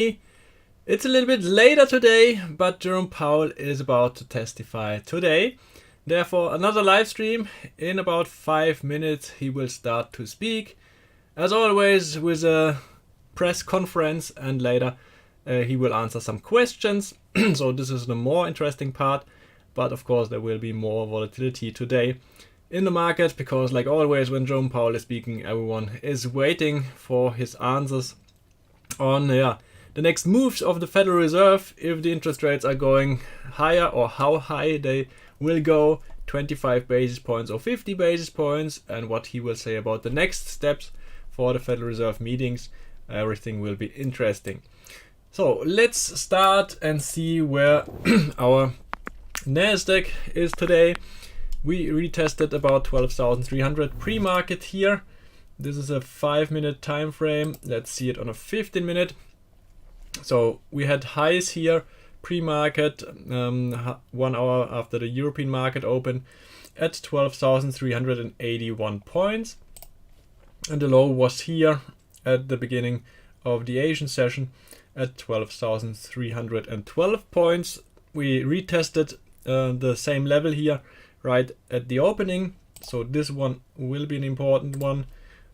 It's a little bit later today, but Jerome Powell is about to testify today. Therefore, another live stream. In about 5 minutes, he will start to speak. As always, with a press conference, and later he will answer some questions. So this is the more interesting part. But of course, there will be more volatility today in the market, because like always, when Jerome Powell is speaking, everyone is waiting for his answers on the next moves of the Federal Reserve, if the interest rates are going higher or how high they will go, 25 basis points or 50 basis points, and what he will say about the next steps for the Federal Reserve meetings. Everything will be interesting. So let's start and see where our Nasdaq is today. We retested about 12,300 pre-market here. This is a 5-minute time frame. Let's see it on a 15-minute. So we had highs here pre-market 1 hour after the European market opened at 12,381 points, and the low was here at the beginning of the Asian session at 12,312 points. We retested the same level here right at the opening, so this one will be an important one.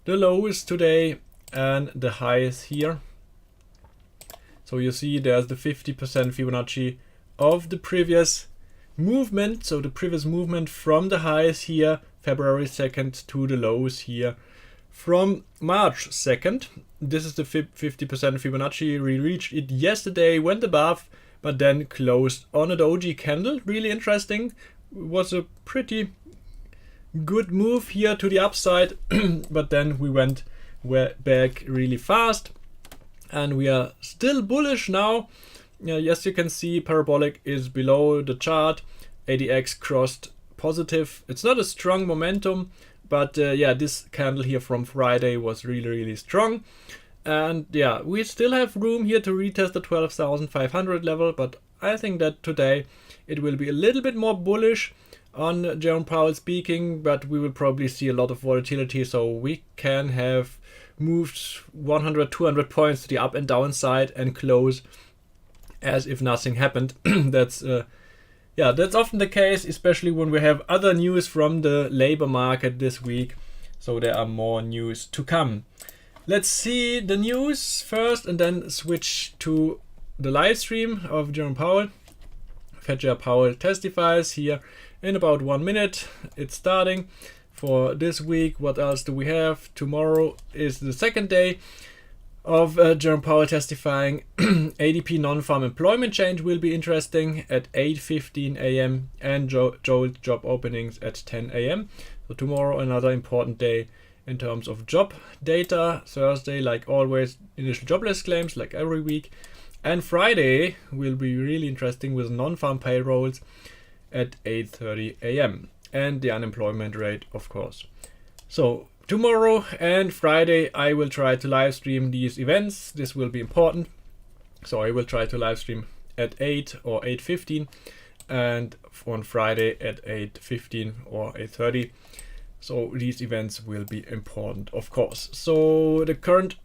The low is today and the high is here. So you see there's the 50% Fibonacci of the previous movement. So the previous movement from the highs here, February 2nd, to the lows here from March 2nd. This is the 50% Fibonacci. We reached it yesterday, went above, but then closed on a doji candle. Really interesting. It was a pretty good move here to the upside, but then we went back really fast. And we are still bullish now. As you can see, parabolic is below the chart. ADX crossed positive. It's not a strong momentum, but this candle here from Friday was really strong. And we still have room here to retest the 12,500 level, but I think that today it will be a little bit more bullish on Jerome Powell speaking, but we will probably see a lot of volatility, so we can have moved 100, 200 points to the up and down side and close as if nothing happened. That's often the case, especially when we have other news from the labor market this week. So there are more news to come. Let's see the news first and then switch to the live stream of Jerome Powell. Fed Chair Powell testifies here in about 1 minute. It's starting. For this week, what else do we have? Tomorrow is the second day of Jerome Powell testifying. ADP non-farm employment change will be interesting at 8:15 a.m. and JOLT job openings at 10 a.m. So tomorrow another important day in terms of job data. Thursday, like always, initial jobless claims like every week. And Friday will be really interesting with non-farm payrolls at 8:30 a.m. and the unemployment rate, of course. So tomorrow and Friday I will try to live stream these events. This will be important. So I will try to live stream at 8 or 8:15 and on Friday at 8:15 or 8:30. So these events will be important, of course. So the current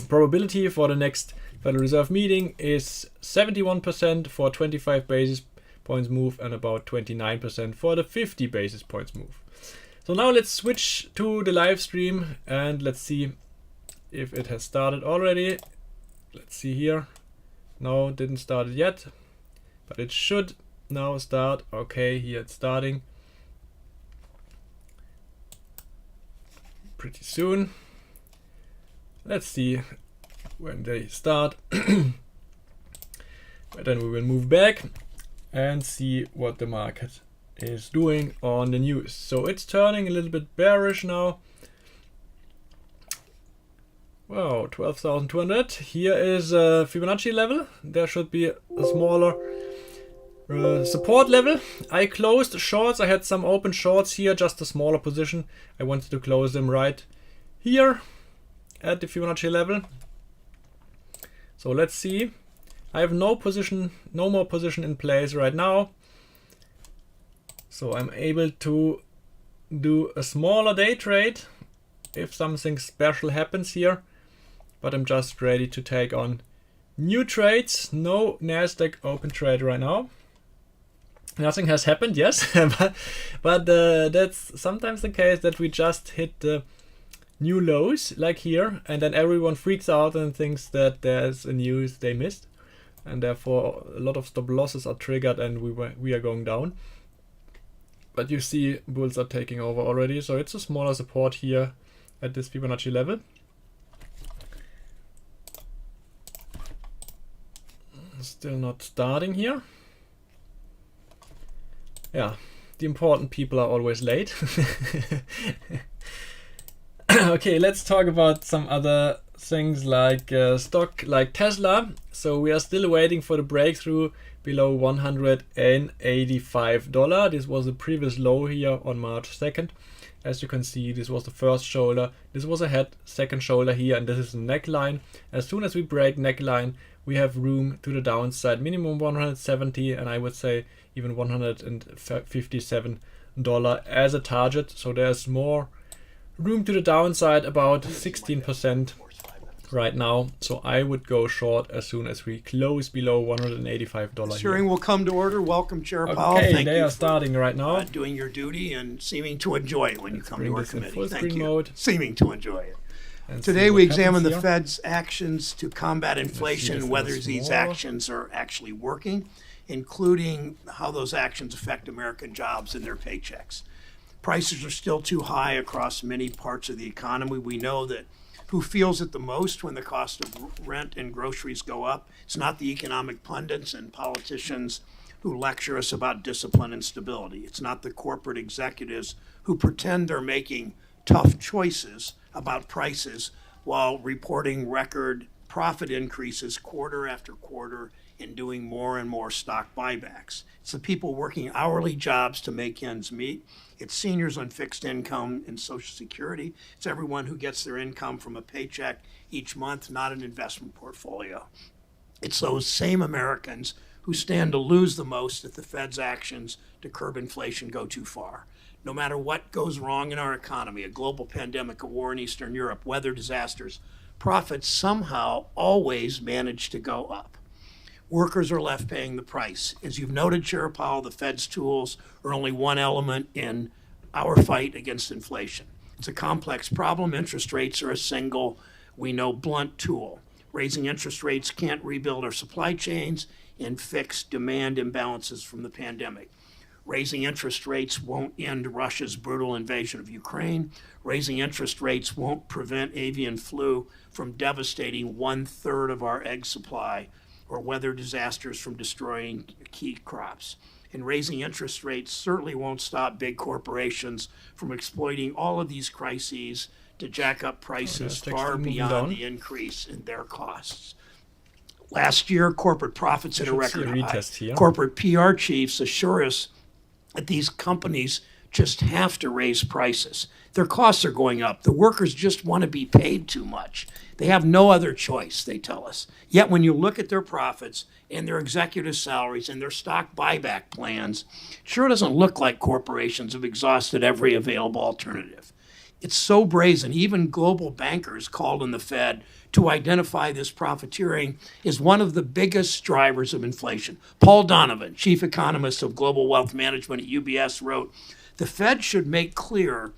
probability for the next Federal Reserve meeting is 71% for 25 basis points move and about 29% for the 50 basis points move. So now let's switch to the live stream and let's see if it has started already. Let's see here. No, it didn't start yet, but it should now start. Okay, here it's starting pretty soon. Let's see when they start. But then we will move back and see what the market is doing on the news. So it's turning a little bit bearish now. Wow, 12,200. Here is a Fibonacci level. There should be a smaller support level. I closed shorts. I had some open shorts here, just a smaller position. I wanted to close them right here at the Fibonacci level. So let's see. I have no more position in place right now. So I'm able to do a smaller day trade if something special happens here. but I'm just ready to take on new trades. No Nasdaq open trade right now. Nothing has happened, yes, but that's sometimes the case, that we just hit the new lows like here, and then everyone freaks out and thinks that there's a news they missed, and therefore a lot of stop losses are triggered and we are going down. But you see bulls are taking over already, so it's a smaller support here at this Fibonacci level. Still not starting here. Yeah, the important people are always late. Okay, let's talk about some other things like stock like Tesla. So we are still waiting for the breakthrough below $185. This was the previous low here on March 2nd. As you can see, this was the first shoulder, this was a head, second shoulder here, and this is the neckline. As soon as we break neckline, we have room to the downside, minimum 170, and I would say even $157 as a target. So there's more room to the downside, about 16% right now. So I would go short as soon as we close below $185. Hearing will come to order. Welcome, Chair Powell. Okay, Thank they you are starting right now. doing your duty and seeming to enjoy it when you come to our committee. Full Thank screen you. mode. Seeming to enjoy it. And Today see we what examine the happens here. Fed's actions to combat inflation and whether these actions are actually working, including how those actions affect American jobs and their paychecks. Prices are still too high across many parts of the economy. We know that who feels it the most when the cost of rent and groceries go up? It's not the economic pundits and politicians who lecture us about discipline and stability. It's not the corporate executives who pretend they're making tough choices about prices while reporting record profit increases quarter after quarter and doing more and more stock buybacks. It's the people working hourly jobs to make ends meet. It's seniors on fixed income and Social Security. It's everyone who gets their income from a paycheck each month, not an investment portfolio. It's those same Americans who stand to lose the most if the Fed's actions to curb inflation go too far. No matter what goes wrong in our economy, a global pandemic, a war in Eastern Europe, weather disasters, profits somehow always manage to go up. Workers are left paying the price. As you've noted, Chair Powell, the Fed's tools are only one element in our fight against inflation. It's a complex problem. Interest rates are a single, we know, blunt tool. Raising interest rates can't rebuild our supply chains and fix demand imbalances from the pandemic. Raising interest rates won't end Russia's brutal invasion of Ukraine. Raising interest rates won't prevent avian flu from devastating 1/3 of our egg supply, or weather disasters from destroying key crops. And raising interest rates certainly won't stop big corporations from exploiting all of these crises to jack up prices far beyond the increase in their costs. Last year, corporate profits hit a record high. Corporate PR chiefs assure us that these companies just have to raise prices. Their costs are going up. The workers just want to be paid too much. They have no other choice, they tell us. Yet when you look at their profits and their executive salaries and their stock buyback plans, it sure doesn't look like corporations have exhausted every available alternative. It's so brazen, even global bankers called on the Fed to identify this profiteering as one of the biggest drivers of inflation. Paul Donovan, chief economist of global wealth management at UBS, wrote, "The Fed should make clear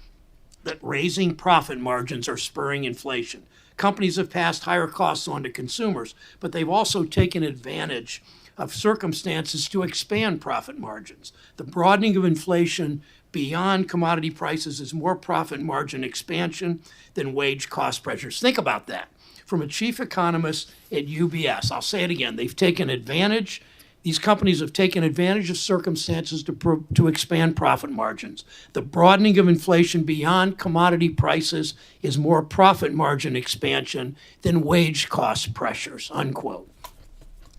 that raising profit margins are spurring inflation. Companies have passed higher costs on to consumers, but they've also taken advantage of circumstances to expand profit margins. The broadening of inflation beyond commodity prices is more profit margin expansion than wage cost pressures." Think about that. From a chief economist at UBS, I'll say it again, they've taken advantage. These companies have taken advantage of circumstances to expand profit margins. The broadening of inflation beyond commodity prices is more profit margin expansion than wage cost pressures, unquote.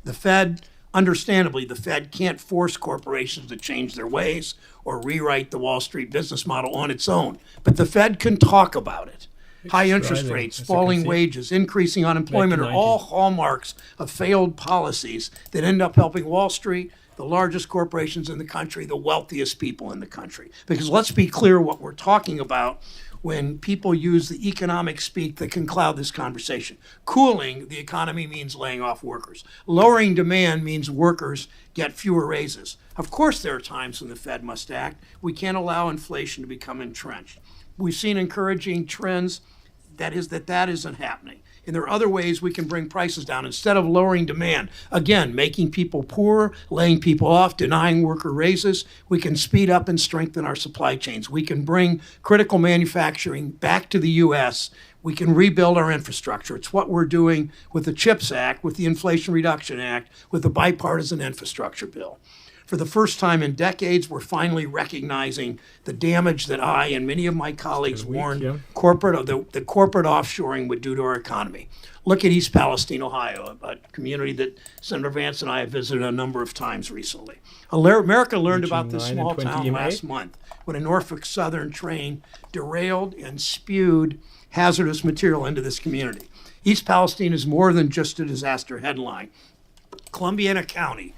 The Fed, understandably, the Fed can't force corporations to change their ways or rewrite the Wall Street business model on its own, but the Fed can talk about it. High interest rates, falling wages, increasing unemployment are all hallmarks of failed policies that end up helping Wall Street, the largest corporations in the country, the wealthiest people in the country. Because let's be clear what we're talking about when people use the economic speak that can cloud this conversation. Cooling the economy means laying off workers. Lowering demand means workers get fewer raises. Of course, there are times when the Fed must act. We can't allow inflation to become entrenched. We've seen encouraging trends that isn't happening. And there are other ways we can bring prices down instead of lowering demand. Again, making people poor, laying people off, denying worker raises. We can speed up and strengthen our supply chains. We can bring critical manufacturing back to the U.S. We can rebuild our infrastructure. It's what we're doing with the CHIPS Act, with the Inflation Reduction Act, with the bipartisan infrastructure bill. For the first time in decades, we're finally recognizing the damage that I and many of my colleagues warned the corporate offshoring would do to our economy. Look at East Palestine, Ohio, a community that Senator Vance and I have visited a number of times recently. America learned about this small town last month when a Norfolk Southern train derailed and spewed hazardous material into this community. East Palestine is more than just a disaster headline. Columbiana County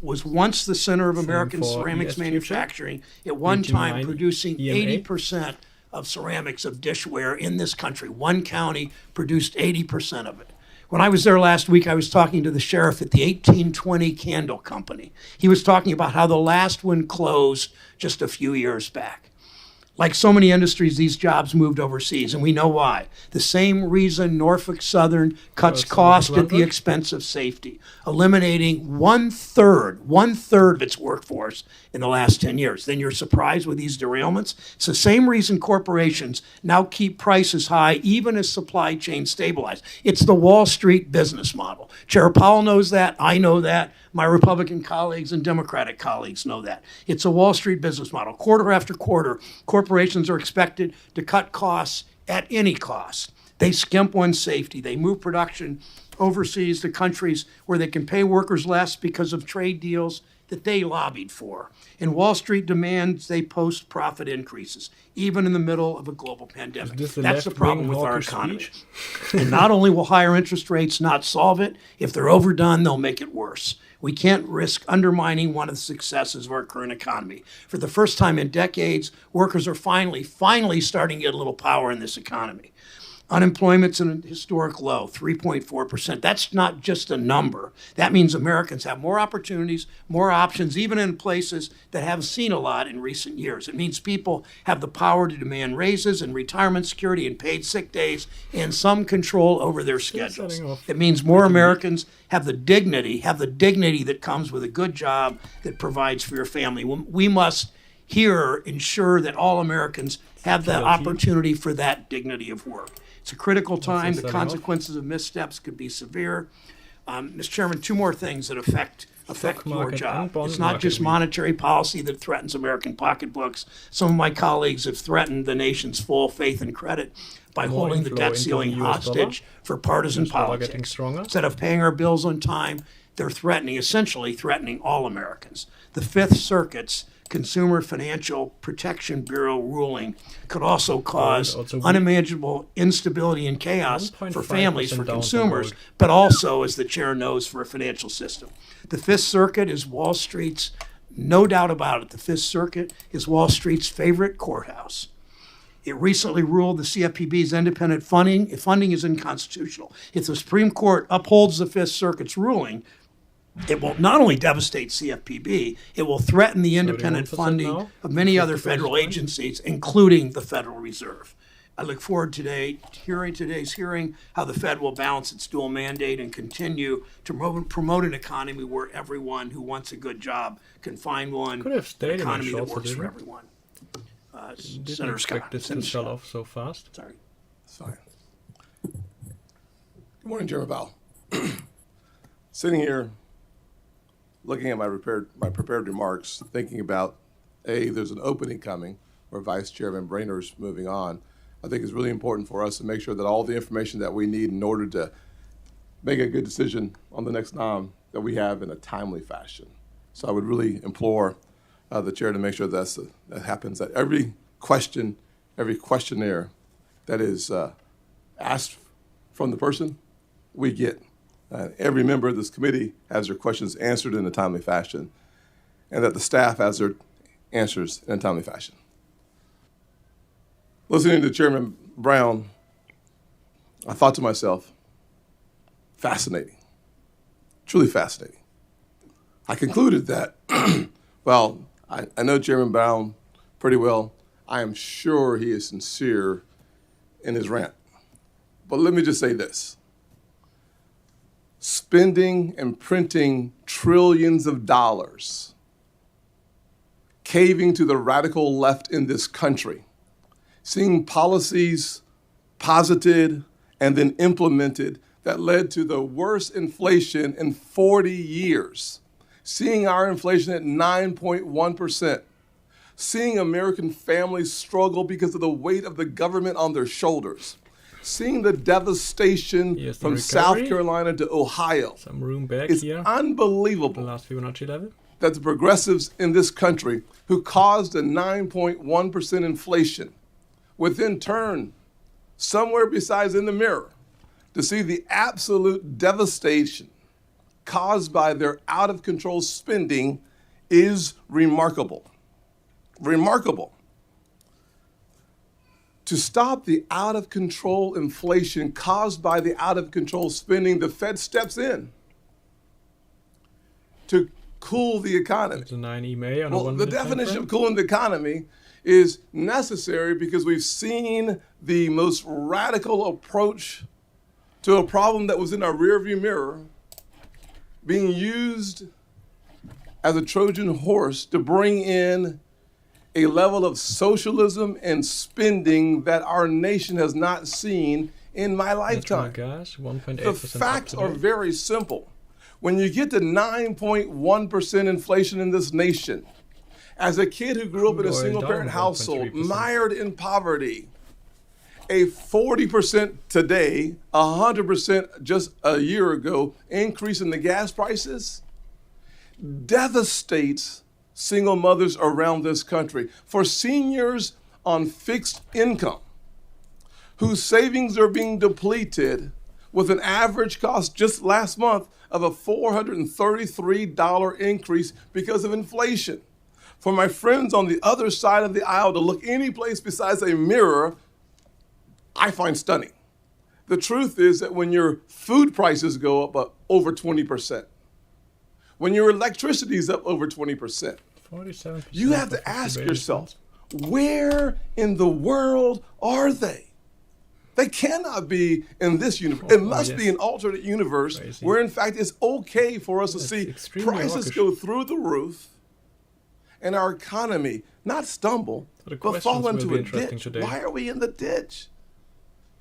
was once the center of American ceramics manufacturing, at one time producing 80% of ceramics of dishware in this country. One county produced 80% of it. When I was there last week, I was talking to the sheriff at the 1820 Candle Company. He was talking about how the last one closed just a few years back. Like so many industries, these jobs moved overseas, and we know why. The same reason Norfolk Southern cuts cost at the expense of safety, eliminating one third of its workforce in the last 10 years. Then you're surprised with these derailments? It's the same reason corporations now keep prices high even as supply chains stabilize. It's the Wall Street business model. Chair Powell knows that. I know that. My Republican colleagues and Democratic colleagues know that. It's a Wall Street business model. Quarter after quarter, corporations are expected to cut costs at any cost. They skimp on safety. They move production overseas to countries where they can pay workers less because of trade deals that they lobbied for. And Wall Street demands they post profit increases, even in the middle of a global pandemic. That's the problem with our economy. And not only will higher interest rates not solve it, if they're overdone, they'll make it worse. We can't risk undermining one of the successes of our current economy. For the first time in decades, workers are finally starting to get a little power in this economy. Unemployment's at a historic low, 3.4%. That's not just a number. That means Americans have more opportunities, more options, even in places that haven't seen a lot in recent years. It means people have the power to demand raises and retirement security and paid sick days and some control over their schedules. It means more Americans have the dignity that comes with a good job that provides for your family. We must here ensure that all Americans have the opportunity for that dignity of work. It's a critical time. The consequences of missteps could be severe. Mr. Chairman, two more things that affect your job. It's not just monetary policy that threatens American pocketbooks. Some of my colleagues have threatened the nation's full faith and credit by holding the debt ceiling hostage for partisan politics. Instead of paying our bills on time, they're essentially threatening all Americans. The Fifth Circuit's Consumer Financial Protection Bureau ruling could also cause unimaginable instability and chaos for families, for consumers, but also, as the chair knows, for a financial system. The Fifth Circuit is Wall Street's, no doubt about it, the Fifth Circuit is Wall Street's favorite courthouse. It recently ruled the CFPB's independent funding is unconstitutional. If the Supreme Court upholds the Fifth Circuit's ruling, it will not only devastate CFPB, it will threaten the independent funding of many other federal agencies, including the Federal Reserve. I look forward to today's hearing, how the Fed will balance its dual mandate and continue to promote an economy where everyone who wants a good job can find one, an economy that works for everyone. Senator Scott. This to shut off so fast. Sorry. Sorry. Good morning, Chairman Powell. Sitting here, looking at my prepared remarks, thinking about, there's an opening coming where Vice Chairman Brainer's moving on. I think it's really important for us to make sure that all the information that we need in order to make a good decision on the next nom that we have in a timely fashion. So I would really implore the chair to make sure that happens, that every question, every questionnaire that is asked from the person, we get. Every member of this committee has their questions answered in a timely fashion, and that the staff has their answers in a timely fashion. Listening to Chairman Brown, I thought to myself, fascinating, truly fascinating. I concluded that, well, I know Chairman Brown pretty well. I am sure he is sincere in his rant. But let me just say this. Spending and printing trillions of dollars, caving to the radical left in this country, seeing policies posited and then implemented that led to the worst inflation in 40 years, seeing our inflation at 9.1%, seeing American families struggle because of the weight of the government on their shoulders, seeing the devastation from South Carolina to Ohio. Some room back it's here. Unbelievable. The last Fibonacci level. That the progressives in this country who caused a 9.1% inflation would then turn somewhere besides in the mirror to see the absolute devastation caused by their out-of-control spending is remarkable. Remarkable. To stop the out-of-control inflation caused by the out-of-control spending, the Fed steps in to cool the economy. It's a 9 EMA on well, a 1 the definition of cooling the economy is necessary because we've seen the most radical approach to a problem that was in our rearview mirror being used as a Trojan horse to bring in a level of socialism and spending that our nation has not seen in my lifetime. Gas, 1.8% The facts are very simple. When you get to 9.1% inflation in this nation, as a kid who grew up in a single-parent household, mired in poverty, a 40% today, 100% just a year ago increase in the gas prices devastates single mothers around this country. For seniors on fixed income whose savings are being depleted with an average cost just last month of a $433 increase because of inflation. For my friends on the other side of the aisle to look any place besides a mirror, I find stunning. The truth is that when your food prices go up over 20%, when your electricity is up over 20%, 47%, you have to ask yourself, where in the world are they? They cannot be in this universe. It must be an alternate universe where, in fact, it's okay for us to see prices go through the roof and our economy not stumble, but fall into a ditch. Why are we in the ditch?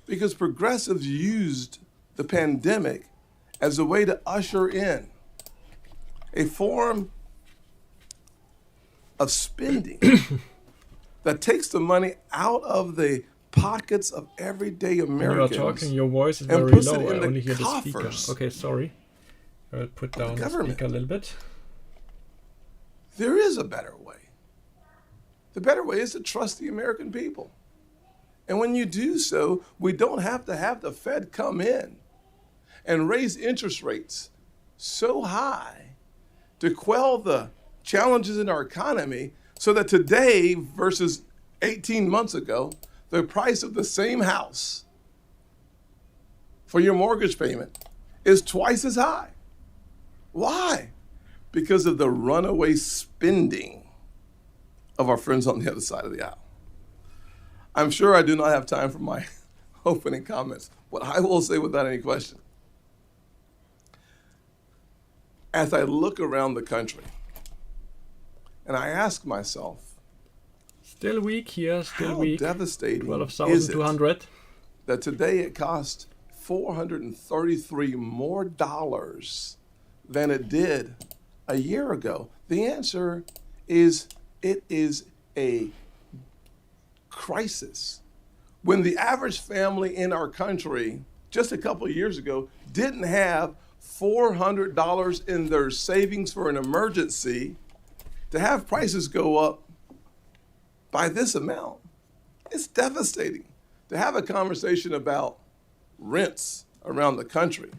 Because progressives used the pandemic as a way to usher in a form of spending that takes the money out of the pockets of everyday Americans. When you are talking, your voice is very low. I only hear the speaker. Okay, sorry. I'll put down the speaker a little bit. There is a better way. The better way is to trust the American people. And when you do so, we don't have to have the Fed come in and raise interest rates so high to quell the challenges in our economy so that today versus 18 months ago, the price of the same house for your mortgage payment is twice as high. Why? Because of the runaway spending of our friends on the other side of the aisle. I'm sure I do not have time for my opening comments. What I will say without any question, as I look around the country and I ask myself, still weak here, still weak. How devastating is it that today it costs $433 more than it did a year ago? The answer is it is a crisis. When the average family in our country just a couple of years ago didn't have $400 in their savings for an emergency, to have prices go up by this amount, it's devastating. To have a conversation about rents around the country,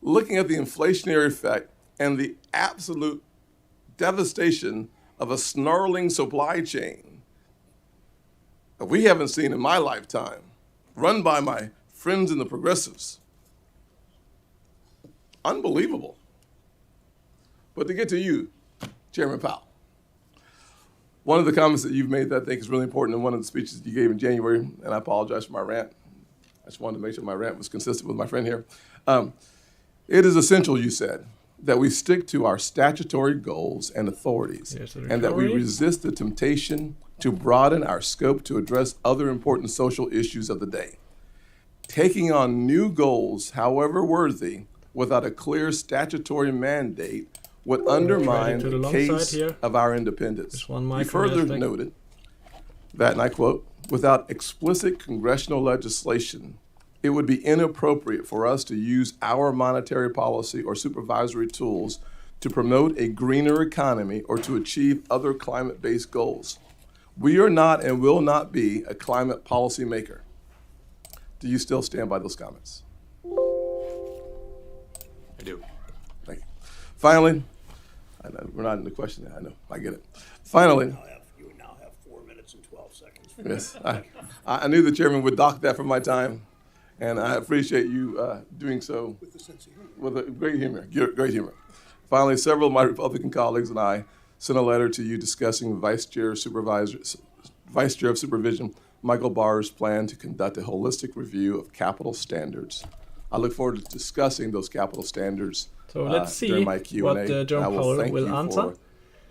looking at the inflationary effect and the absolute devastation of a snarling supply chain that we haven't seen in my lifetime, run by my friends in the progressives. Unbelievable. But to get to you, Chairman Powell, one of the comments that you've made that I think is really important in one of the speeches you gave in January, and I apologize for my rant. I just wanted to make sure my rant was consistent with my friend here. It is essential, you said, that we stick to our statutory goals and authorities, and that we resist the temptation to broaden our scope to address other important social issues of the day. Taking on new goals, however worthy, without a clear statutory mandate would undermine the case of our independence. He further noted that, and I quote, without explicit congressional legislation, it would be inappropriate for us to use our monetary policy or supervisory tools to promote a greener economy or to achieve other climate-based goals. We are not and will not be a climate policy maker. Do you still stand by those comments? I do. Thank you. Finally, I know we're not in the question. I know, I get it. Finally, You now have 4 minutes and 12 seconds. yes, I knew the chairman would dock that from my time, and I appreciate you doing so With a sense of humor. with a great humor. Great humor. Finally, several of my Republican colleagues and I sent a letter to you discussing Vice Chair of Supervision Michael Barr's plan to conduct a holistic review of capital standards. I look forward to discussing those capital standards So let's see during my Q&A. what John I will Powell thank will you answer. for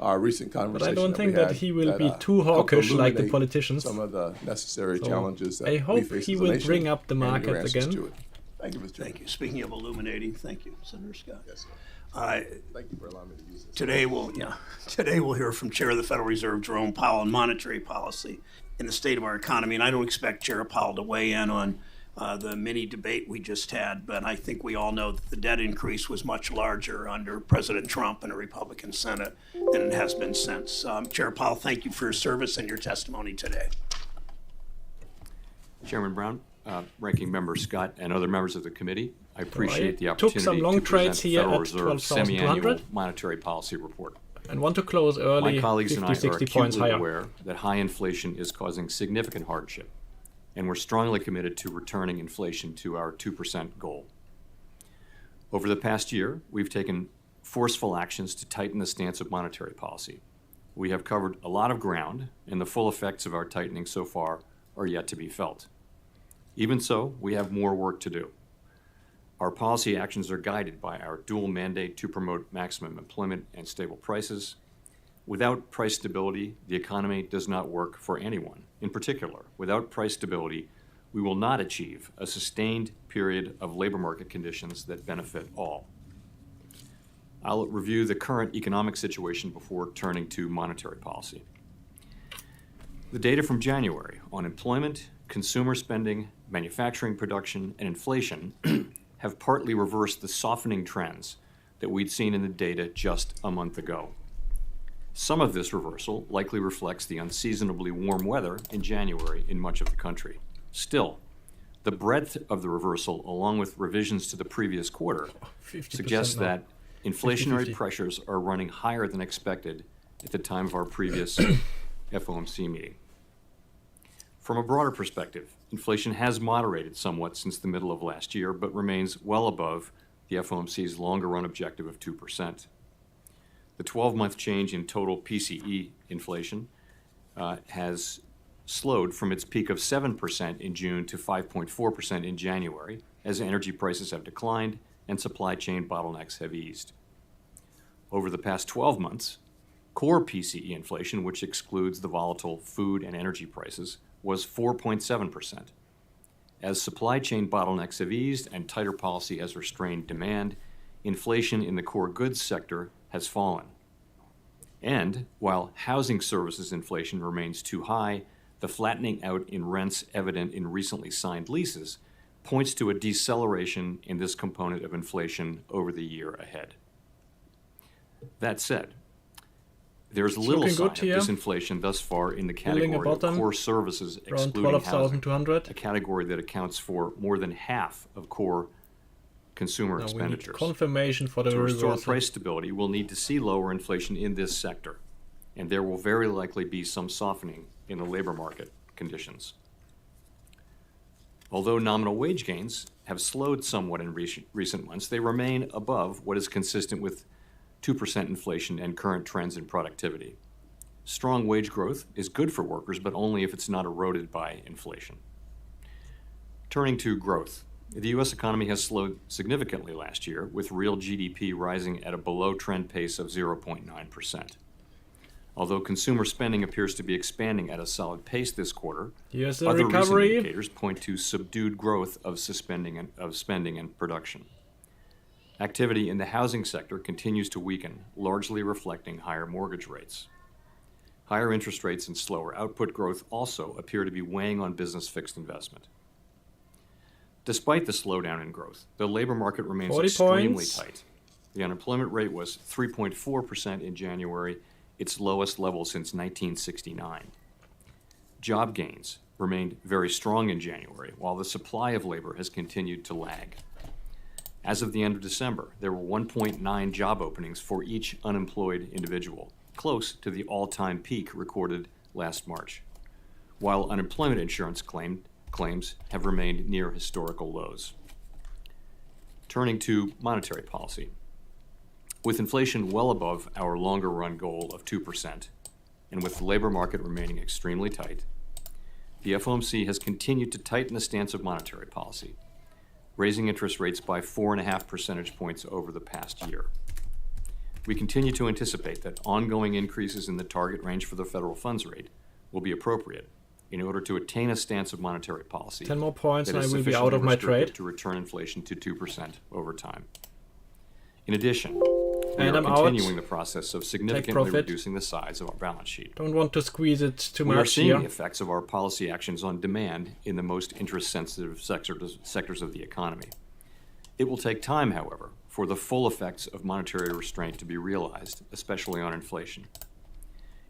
our recent But conversation. I don't think we that had he will that, be too helped hawkish like the illuminate politicians. Some of the necessary So challenges that I we hope face he as a will nation bring up the and your market answers again. to it. Thank you, Mr. Chairman. Thank you. Speaking of illuminating, thank you, Senator Scott. Yes, sir. I Thank you for allowing me to use this. Today we'll hear from Chair of the Federal Reserve, Jerome Powell, on monetary policy in the state of our economy. And I don't expect Chair Powell to weigh in on the mini debate we just had, but I think we all know that the debt increase was much larger under President Trump and a Republican Senate than it has been since. Chair Powell, thank you for your service and your testimony today. Chairman Brown, Ranking Member Scott, and other members of the committee, I appreciate the took some opportunity long to trades present the here Federal at Reserve's 12,200. semi-annual monetary policy report. And want to close early, My colleagues 50, and I are 60 points acutely higher. aware that high inflation is causing significant hardship, and we're strongly committed to returning inflation to our 2% goal. Over the past year, we've taken forceful actions to tighten the stance of monetary policy. We have covered a lot of ground, and the full effects of our tightening so far are yet to be felt. Even so, we have more work to do. Our policy actions are guided by our dual mandate to promote maximum employment and stable prices. Without price stability, the economy does not work for anyone. In particular, without price stability, we will not achieve a sustained period of labor market conditions that benefit all. I'll review the current economic situation before turning to monetary policy. The data from January on employment, consumer spending, manufacturing production, and inflation have partly reversed the softening trends that we'd seen in the data just a month ago. Some of this reversal likely reflects the unseasonably warm weather in January in much of the country. Still, the breadth of the reversal, along with revisions to the previous quarter, 50% suggests now. that inflationary 50-50. pressures are running higher than expected at the time of our previous FOMC meeting. From a broader perspective, inflation has moderated somewhat since the middle of last year, but remains well above the FOMC's longer-run objective of 2%. The 12-month change in total PCE inflation has slowed from its peak of 7% in June to 5.4% in January, as energy prices have declined and supply chain bottlenecks have eased. Over the past 12 months, core PCE inflation, which excludes the volatile food and energy prices, was 4.7%. As supply chain bottlenecks have eased and tighter policy has restrained demand, inflation in the core goods sector has fallen. And while housing services inflation remains too high, the flattening out in rents evident in recently signed leases points to a deceleration in this component of inflation over the year ahead. That said, there's little looking sign good of here. disinflation thus far in the Building a category of bottom core services around excluding housing, 12,200. a category that accounts for more than half of core consumer Now we need expenditures. confirmation for the To restore reversal. price stability, we'll need to see lower inflation in this sector, and there will very likely be some softening in the labor market conditions. Although nominal wage gains have slowed somewhat in recent months, they remain above what is consistent with 2% inflation and current trends in productivity. Strong wage growth is good for workers, but only if it's not eroded by inflation. Turning to growth, the U.S. economy has slowed significantly last year, with real GDP rising at a below-trend pace of 0.9%. Although consumer spending appears to be expanding at a solid pace this quarter, Here's the other recent recovery. indicators point to subdued growth of spending and production. Activity in the housing sector continues to weaken, largely reflecting higher mortgage rates. Higher interest rates and slower output growth also appear to be weighing on business fixed investment. Despite the slowdown in growth, the labor market remains 40 extremely points. tight. The unemployment rate was 3.4% in January, its lowest level since 1969. Job gains remained very strong in January, while the supply of labor has continued to lag. As of the end of December, there were 1.9 job openings for each unemployed individual, close to the all-time peak recorded last March, while unemployment insurance claims have remained near historical lows. Turning to monetary policy. With inflation well above our longer-run goal of 2%, and with the labor market remaining extremely tight, the FOMC has continued to tighten the stance of monetary policy, raising interest rates by 4.5 percentage points over the past year. We continue to anticipate that ongoing increases in the target range for the federal funds rate will be appropriate in order to attain a stance of monetary policy 10 more points that and I is will be out of sufficiently my restrictive trade. to return inflation to 2% over time. In addition, we And are I'm out. continuing the process of significantly profit. reducing the size of our balance sheet. Don't want to squeeze it too We are much seeing here. the effects of our policy actions on demand in the most interest-sensitive sectors of the economy. It will take time, however, for the full effects of monetary restraint to be realized, especially on inflation.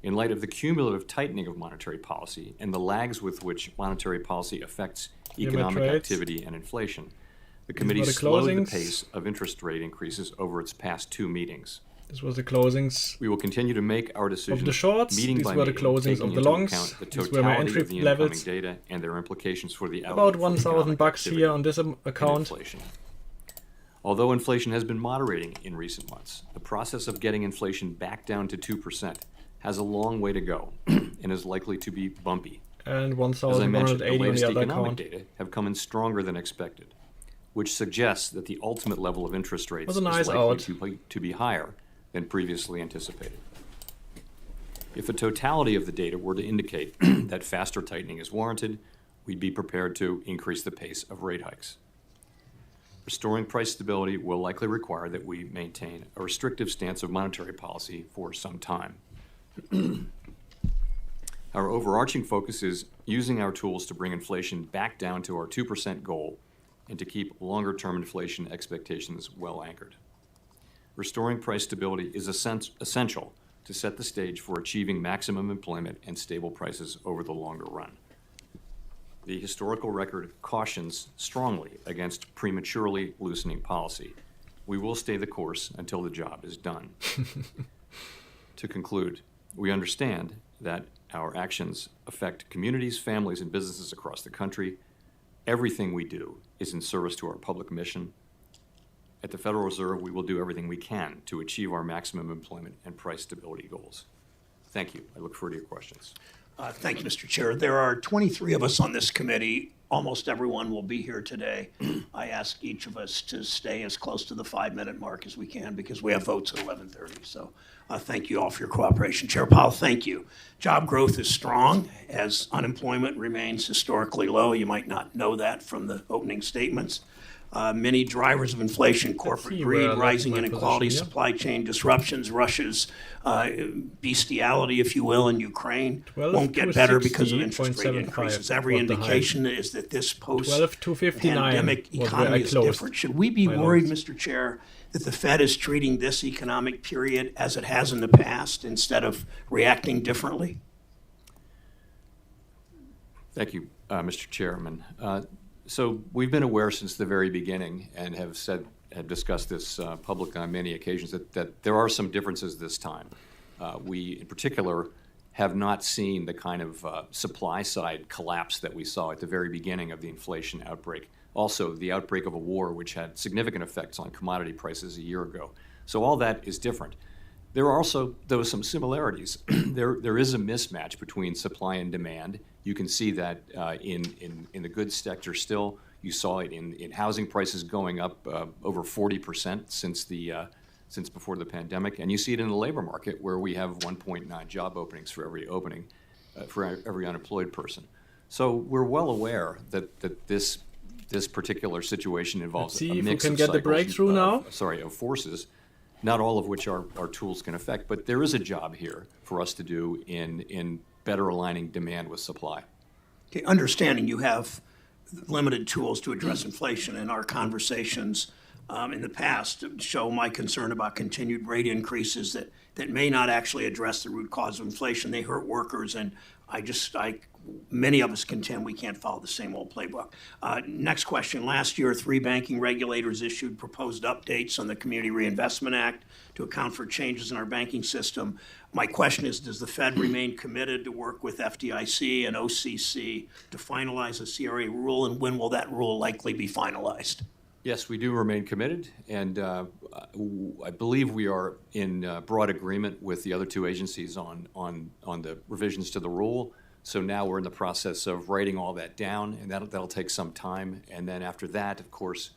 In light of the cumulative tightening of monetary policy and the lags with which monetary policy affects Here are my economic trades. activity and inflation, the These committee were the slowed the closings. pace of interest rate increases over its past two meetings. This was the closings We will continue to make our decisions of the shorts. meeting These by were the meeting, closings taking of the into longs. account the These were my totality entry of the incoming levels. data and their implications for the About outlook for 1,000 economic bucks activity here on this and account. inflation. Although inflation has been moderating in recent months, the process of getting inflation back down to 2% has a long way to go and is likely to be bumpy. And As I mentioned, the 1,180 on latest the other economic account. data have come in stronger than expected, which suggests that the ultimate level of interest rates Was a is nice likely out. to be higher than previously anticipated. If the totality of the data were to indicate that faster tightening is warranted, we'd be prepared to increase the pace of rate hikes. Restoring price stability will likely require that we maintain a restrictive stance of monetary policy for some time. Our overarching focus is using our tools to bring inflation back down to our 2% goal and to keep longer-term inflation expectations well anchored. Restoring price stability is essential to set the stage for achieving maximum employment and stable prices over the longer run. The historical record cautions strongly against prematurely loosening policy. We will stay the course until the job is done. To conclude, we understand that our actions affect communities, families, and businesses across the country. Everything we do is in service to our public mission. At the Federal Reserve, we will do everything we can to achieve our maximum employment and price stability goals. Thank you. I look forward to your questions. Thank you, Mr. Chair. There are 23 of us on this committee. Almost everyone will be here today. I ask each of us to stay as close to the 5-minute mark as we can because we have votes at 11:30. So thank you all for your cooperation. Chair Powell, thank you. Job growth is strong as unemployment remains historically low. You might not know that from the opening statements. Many drivers of inflation, corporate see where I greed, left rising my inequality, position here. supply chain disruptions, Russia's bestiality, if you will, in Ukraine 12 won't to get better because of 60.75 interest rate increases. Every was the high. indication is that this 12 to 59 post-pandemic was where I economy is closed different. Should we be my worried, loans. Mr. Chair, that the Fed is treating this economic period as it has in the past instead of reacting differently? Thank you, Mr. Chairman. So we've been aware since the very beginning and have discussed this publicly on many occasions that there are some differences this time. We, in particular, have not seen the kind of supply side collapse that we saw at the very beginning of the inflation outbreak. Also, the outbreak of a war which had significant effects on commodity prices a year ago. So all that is different. There are also, though, some similarities. There is a mismatch between supply and demand. You can see that in the goods sector still. You saw it in housing prices going up over 40% since before the pandemic, and you see it in the labor market where we have 1.9 job openings for every opening, for every unemployed person. So we're well aware that this particular situation involves a mix of of forces, not all of which our tools can affect, but there is a job here for us to do in better aligning demand with supply. Okay, understanding you have limited tools to address inflation, and our conversations in the past show my concern about continued rate increases that may not actually address the root cause of inflation. They hurt workers, and many of us contend we can't follow the same old playbook. Next question. Last year, 3 banking regulators issued proposed updates on the Community Reinvestment Act to account for changes in our banking system. My question is, does the Fed remain committed to work with FDIC and OCC to finalize a CRA rule, and when will that rule likely be finalized? Yes, we do remain committed, and I believe we are in broad agreement with the other 2 agencies on the revisions to the rule. So now we're in the process of writing all that down, and that'll take some time. And then after that, of course,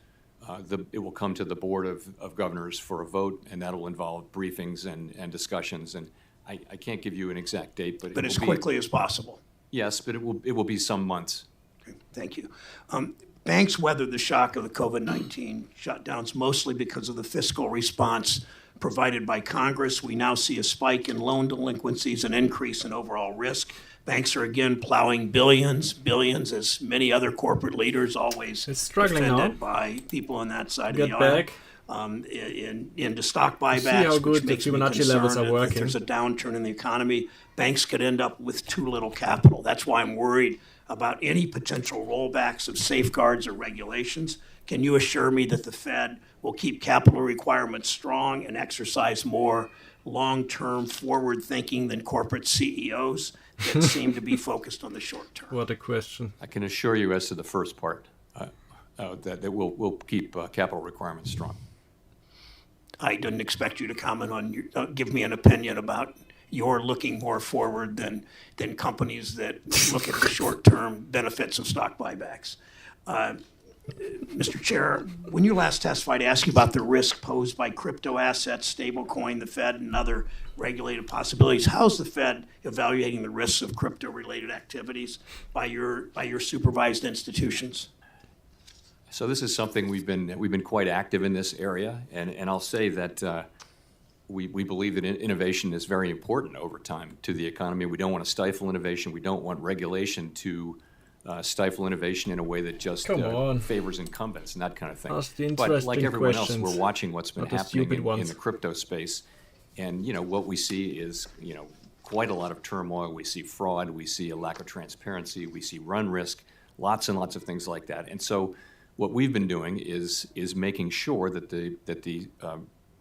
it will come to the Board of Governors for a vote, and that will involve briefings and discussions. And I can't give you an exact date, but as quickly as possible. Yes, but it will be some months. Okay, thank you. Banks weathered the shock of the COVID-19 shutdowns mostly because of the fiscal response provided by Congress. We now see a spike in loan delinquencies, an increase in overall risk. Banks are again plowing billions, as many other corporate leaders always defended by people on that side of the aisle. Into stock buybacks, which makes me concerned that if there's a downturn in the economy, banks could end up with too little capital. That's why I'm worried about any potential rollbacks of safeguards or regulations. Can you assure me that the Fed will keep capital requirements strong and exercise more long-term forward thinking than corporate CEOs that seem to be focused on the short term? What a question. I can assure you as to the first part that we'll keep capital requirements strong. I didn't expect you to comment on give me an opinion about you're looking more forward than companies that look at the short-term benefits of stock buybacks. Mr. Chair, when you last testified, I asked you about the risk posed by crypto assets, stablecoin, the Fed, and other regulated possibilities. How's the Fed evaluating the risks of crypto-related activities by your supervised institutions? So this is something we've been quite active in this area, and I'll say that we believe that innovation is very important over time to the economy. We don't want to stifle innovation. We don't want regulation to stifle innovation in a way that just favors incumbents and that kind of thing. But like everyone else, we're watching what's been happening in the crypto space, and what we see is quite a lot of turmoil. We see fraud. We see a lack of transparency. We see run risk. Lots and lots of things like that. And so what we've been doing is making sure that the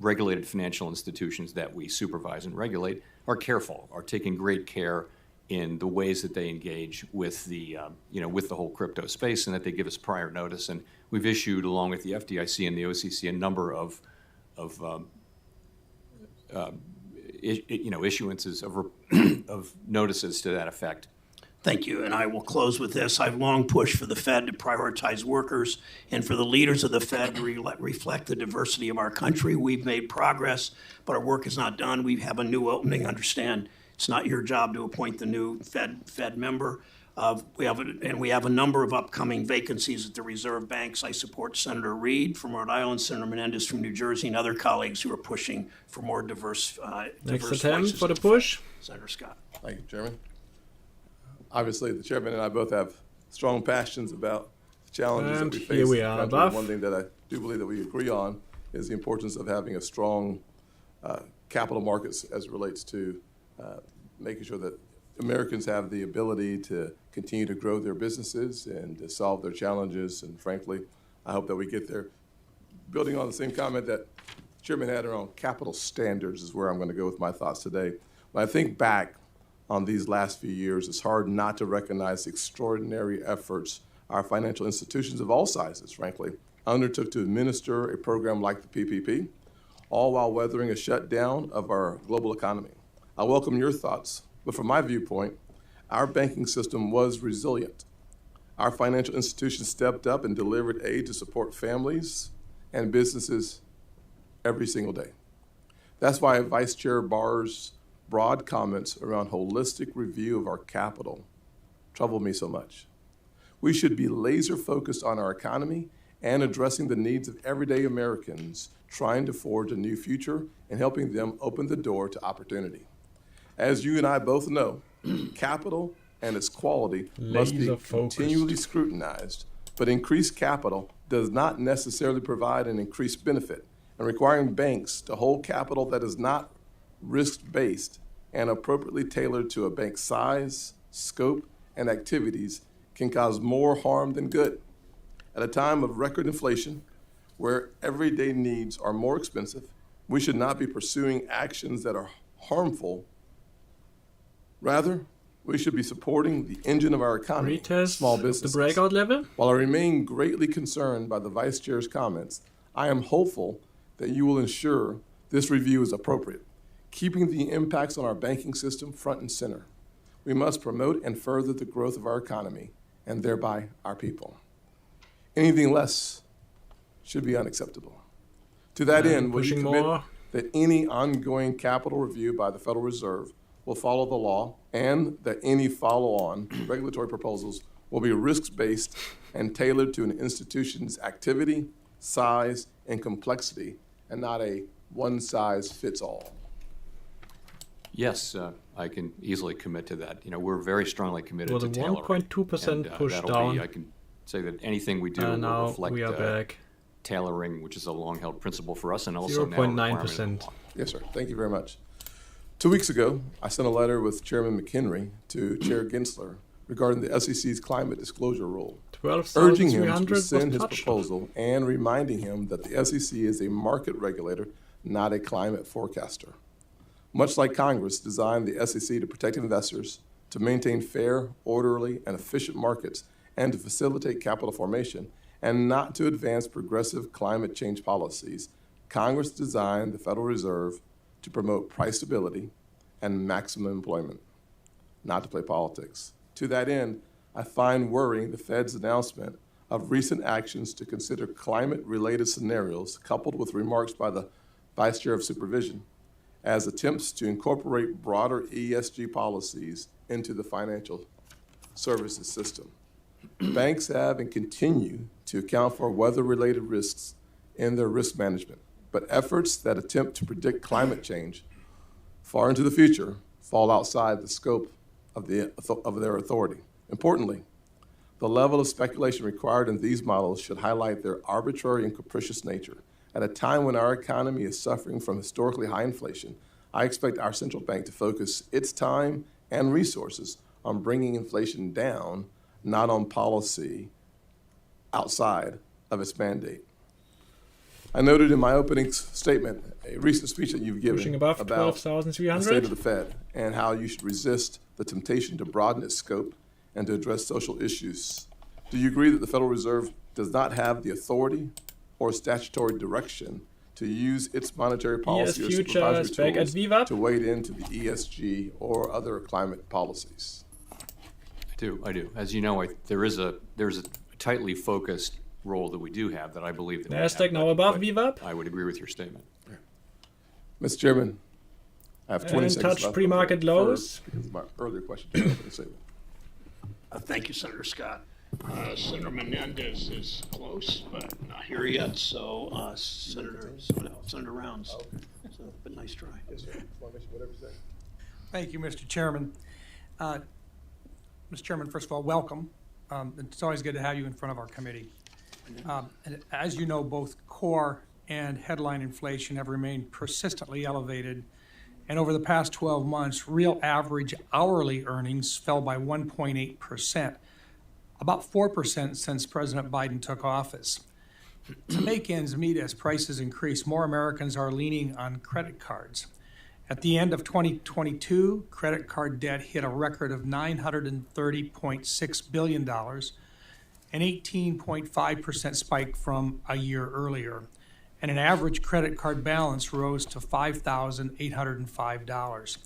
regulated financial institutions that we supervise and regulate are careful, are taking great care in the ways that they engage with the whole crypto space, and that they give us prior notice. And we've issued, along with the FDIC and the OCC, a number of issuances of notices to that effect. Thank you, and I will close with this. I've long pushed for the Fed to prioritize workers and for the leaders of the Fed to reflect the diversity of our country. We've made progress, but our work is not done. We have a new opening. Understand, it's not your job to appoint the new Fed member. We have a number of upcoming vacancies at the reserve banks. I support Senator Reid from Rhode Island, Senator Menendez from New Jersey, and other colleagues who are pushing for more diverse Next attempt for the push. Senator Scott. Thank you, Chairman. Obviously, the chairman and I both have strong passions about the challenges that we face in the country. One thing that I do believe that we agree on is the importance of having a strong capital markets as it relates to making sure that Americans have the ability to continue to grow their businesses and to solve their challenges. And frankly, I hope that we get there. Building on the same comment that the chairman had around capital standards is where I'm going to go with my thoughts today. When I think back on these last few years, it's hard not to recognize the extraordinary efforts our financial institutions of all sizes, frankly, undertook to administer a program like the PPP, all while weathering a shutdown of our global economy. I welcome your thoughts, but from my viewpoint, our banking system was resilient. Our financial institutions stepped up and delivered aid to support families and businesses every single day. That's why Vice Chair Barr's broad comments around holistic review of our capital trouble me so much. We should be laser focused on our economy and addressing the needs of everyday Americans trying to forge a new future and helping them open the door to opportunity. As you and I both know, capital and its quality must be continually scrutinized, but increased capital does not necessarily provide an increased benefit, and requiring banks to hold capital that is not risk-based and appropriately tailored to a bank's size, scope, and activities can cause more harm than good. At a time of record inflation, where everyday needs are more expensive, we should not be pursuing actions that are harmful. Rather, we should be supporting the engine of our economy, small businesses. The breakout level? While I remain greatly concerned by the Vice Chair's comments, I am hopeful that you will ensure this review is appropriate, keeping the impacts on our banking system front and center. We must promote and further the growth of our economy and thereby our people. Anything less should be unacceptable. To that end, will you commit that any ongoing capital review by the Federal Reserve will follow the law and that any follow-on regulatory proposals will be risk-based and tailored to an institution's activity, size, and complexity, and not a one-size-fits-all? Yes, I can easily commit to that. You know, we're very strongly committed to tailoring. 1.2% push down. I can say that anything we do will now reflect we are back. tailoring, which is a long-held principle for us, and also now a requirement of the 0.9%. law. Yes, sir. Thank you very much. 2 weeks ago, I sent a letter with Chairman McHenry to Chair Gensler regarding the SEC's climate disclosure rule, urging him to 12,300 rescind his was touched. proposal and reminding him that the SEC is a market regulator, not a climate forecaster. Much like Congress designed the SEC to protect investors, to maintain fair, orderly, and efficient markets, and to facilitate capital formation, and not to advance progressive climate change policies, Congress designed the Federal Reserve to promote price stability and maximum employment, not to play politics. To that end, I find worrying the Fed's announcement of recent actions to consider climate-related scenarios, coupled with remarks by the Vice Chair of Supervision, as attempts to incorporate broader ESG policies into the financial services system. Banks have and continue to account for weather-related risks in their risk management, but efforts that attempt to predict climate change far into the future fall outside the scope of their authority. Importantly, the level of speculation required in these models should highlight their arbitrary and capricious nature. At a time when our economy is suffering from historically high inflation, I expect our central bank to focus its time and resources on bringing inflation down, not on policy outside of its mandate. I noted in my opening statement a recent speech that you've given above about the 12,300. state of the Fed and how you should resist the temptation to broaden its scope and to address social issues. Do you agree that the Federal Reserve does not have the authority or statutory direction to use its monetary policy or supervisory tools to wade into the ESG or other climate policies? I do. As you know, there's a tightly focused role that we do have that I believe that we have, Nasdaq now above VWAP. I would agree with your statement. Mr. Chairman, I have 20 And seconds touch left pre-market before- lows. Because of my earlier question to the opening statement. Thank you, Senator Scott. Senator Menendez is close, but not here yet. So Senator Rounds. So, but nice try. Yes, sir. Whatever you say. Thank you, Mr. Chairman. Mr. Chairman, first of all, welcome. It's always good to have you in front of our committee. And as you know, both core and headline inflation have remained persistently elevated. And over the past 12 months, real average hourly earnings fell by 1.8%, about 4% since President Biden took office. To make ends meet as prices increase, more Americans are leaning on credit cards. At the end of 2022, credit card debt hit a record of $930.6 billion, an 18.5% spike from a year earlier, and an average credit card balance rose to $5,805.